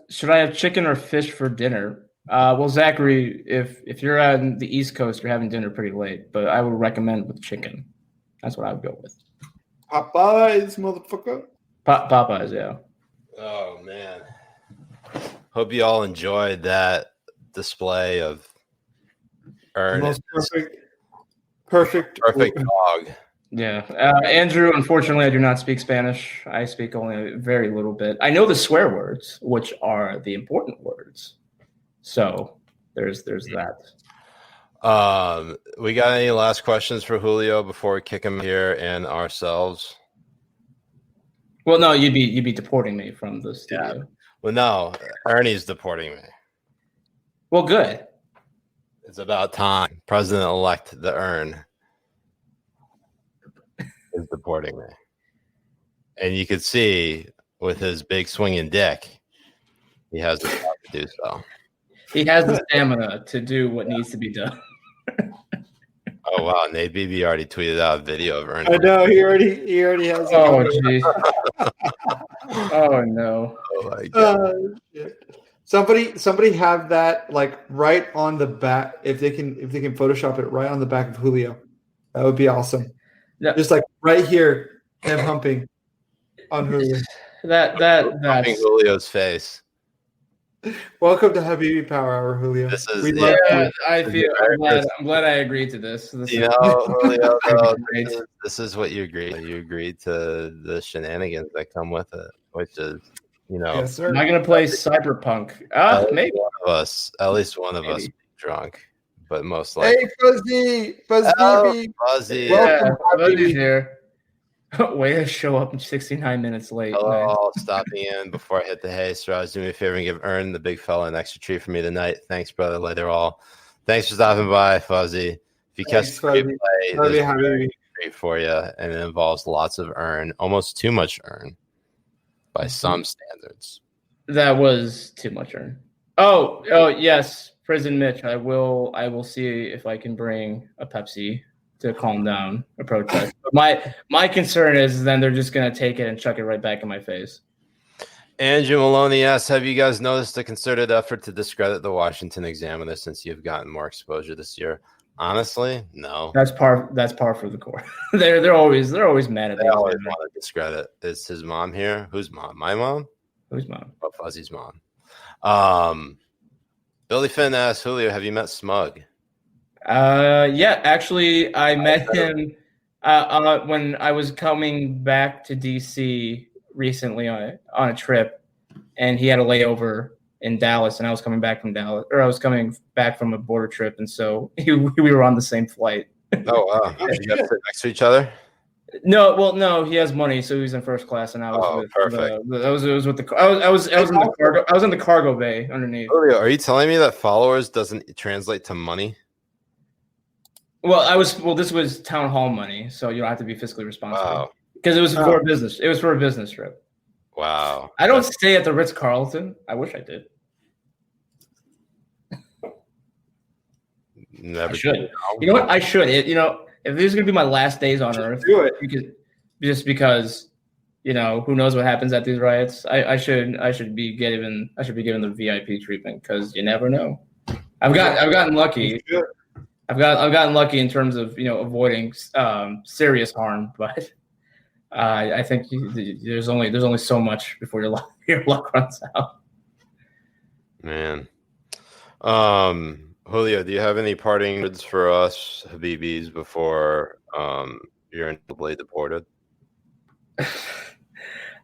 Should I have chicken or fish for dinner? Well, Zachary, if you're on the East Coast, you're having dinner pretty late, but I would recommend with chicken. That's what I would go with. Popeyes, motherfucker. Popeyes, yeah. Oh, man. Hope you all enjoyed that display of Most perfect dog. Yeah. Andrew, unfortunately, I do not speak Spanish. I speak only a very little bit. I know the swear words, which are the important words. So there's that. We got any last questions for Julio before we kick him here and ourselves? Well, no, you'd be deporting me from the studio. Well, no, Ernie's deporting me. Well, good. It's about time. President-elect the Ern is deporting me. And you could see with his big swinging dick, he has the power to do so. He has the stamina to do what needs to be done. Oh wow, Nate BB already tweeted out a video of Ern. I know he already has. Oh jeez. Oh no. Oh my god. Somebody have that like right on the back if they can Photoshop it right on the back of Julio. That would be awesome. Yeah. Just like right here, him humping on Julio. Humping Julio's face. Welcome to Habibi Power Hour, Julio. This is I'm glad I agreed to this. Julio, this is what you agreed. You agreed to the shenanigans that come with it, which is, yes, sir. Am I gonna play Cyberpunk? Maybe one of us, at least one of us, drunk, but most likely. Hey, Fuzzy, Fuzzy, welcome, Fuzzy's here. Way to show up 69 minutes late. Hello, man. all stopping in before I hit the hay. Siraj, do me a favor and give Ern, the big fella, an extra treat for me tonight. Thanks, brother. Later all. Thanks for stopping by, Fuzzy. If you catch the replay, there's a treat for you, and it involves lots of Ern, almost too much Ern by some standards. That was too much Ern. Oh yes, Prison Mitch. I will see if I can bring a Pepsi to calm down a protest. But my concern is then they're just going to take it and chuck it right back in my face. Andrew Maloney asks, have you guys noticed a concerted effort to discredit the Washington Examiner since you've gotten more exposure this year? Honestly, no. That's par for the course. they're always mad at They always want to discredit. Is his mom here? Whose mom? My mom? Whose mom? Oh, Fuzzy's mom. Billy Finn asks, Julio, have you met Smug? Yeah, actually, I met him when I was coming back to DC recently on a trip, and he had a layover in Dallas, and I was coming back from Dallas, or I was coming back from a border trip, and so we were on the same flight. Oh wow! Did you guys sit next to each other? No, he has money, so he was in first class, and I was perfect. I was with the I was in the cargo. I was in the cargo bay underneath. Julio, are you telling me that followers doesn't translate to money? Well, this was town hall money, so you don't have to be fiscally responsible. Because it was for a business. It was for a business trip. Wow. I don't stay at the Ritz-Carlton. I wish I did. Never. I should. You know what? I should. If this is gonna be my last days on Earth, do it. Because who knows what happens at these riots. I should be given the VIP treatment because you never know. I've gotten lucky. I've gotten lucky in terms of avoiding serious harm, but I think there's only so much before your luck runs out. Man, Julio, do you have any parting words for us Habibis before you're inevitably deported?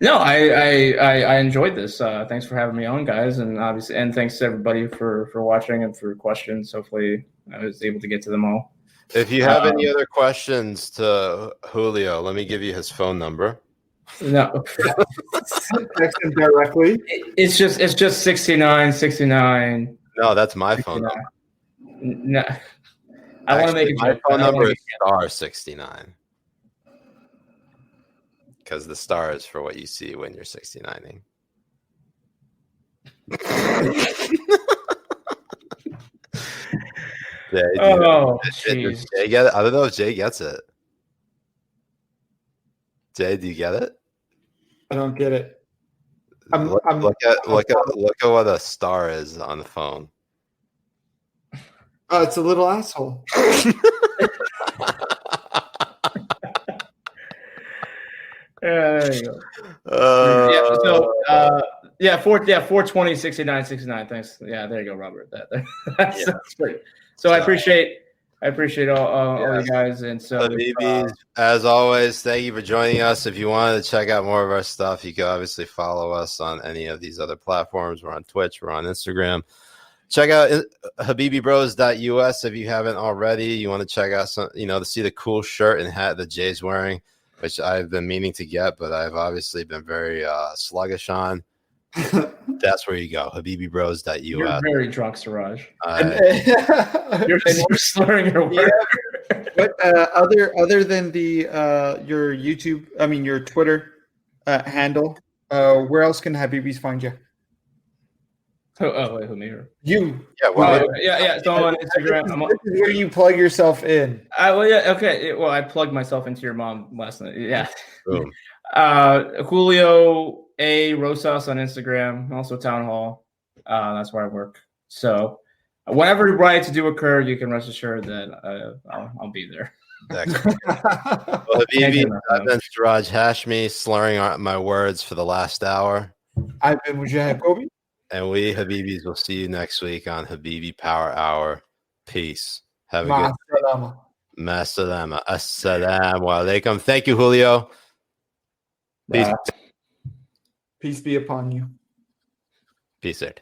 No, I enjoyed this. Thanks for having me on, guys, and thanks to everybody for watching and for questions. Hopefully, I was able to get to them all. If you have any other questions to Julio, let me give you his phone number. No, text him directly. It's just 6969. No, that's my phone number. No, I want to make my phone number is *69. Because the star is for what you see when you're 69ing. Jay, Jay get it? I don't know if Jay gets it. Jay, do you get it? I don't get it. Look at what a star is on the phone. Oh, it's a little asshole. There you go. 420 69 69. Thanks. Yeah, there you go, Robert. That's great. So I appreciate all you guys, and so Habibis, as always, thank you for joining us. If you wanted to check out more of our stuff, you can obviously follow us on any of these other platforms. We're on Twitch, we're on Instagram. Check out HabibiBros.us if you haven't already. You want to check out some, to see the cool shirt and hat that Jay's wearing, which I've been meaning to get, but I've obviously been very sluggish on. That's where you go. HabibiBros.us. You're very drunk, Siraj. You're You're slurring your words. But other than the your YouTube, I mean your Twitter handle, where else can Habibis find you? Wait, who me? You. Yeah. So I'm on Instagram. This is where you plug yourself in. Okay. Well, I plugged myself into your mom last night. Yeah. Boom. Julio Rosas on Instagram, also Town Hall. That's where I work. So whenever riots do occur, you can rest assured that I'll be there. Excellent. Well, Habibi, I've been Siraj Hashmi, slurring my words for the last hour. I've been Mujahed Kobbe. And we, Habibis, will see you next week on Habibi Power Hour. Peace. Have a Ma good salama. Masalama. Assalamu alaikum. Thank you, Julio. Peace. Peace be upon you. Peace out.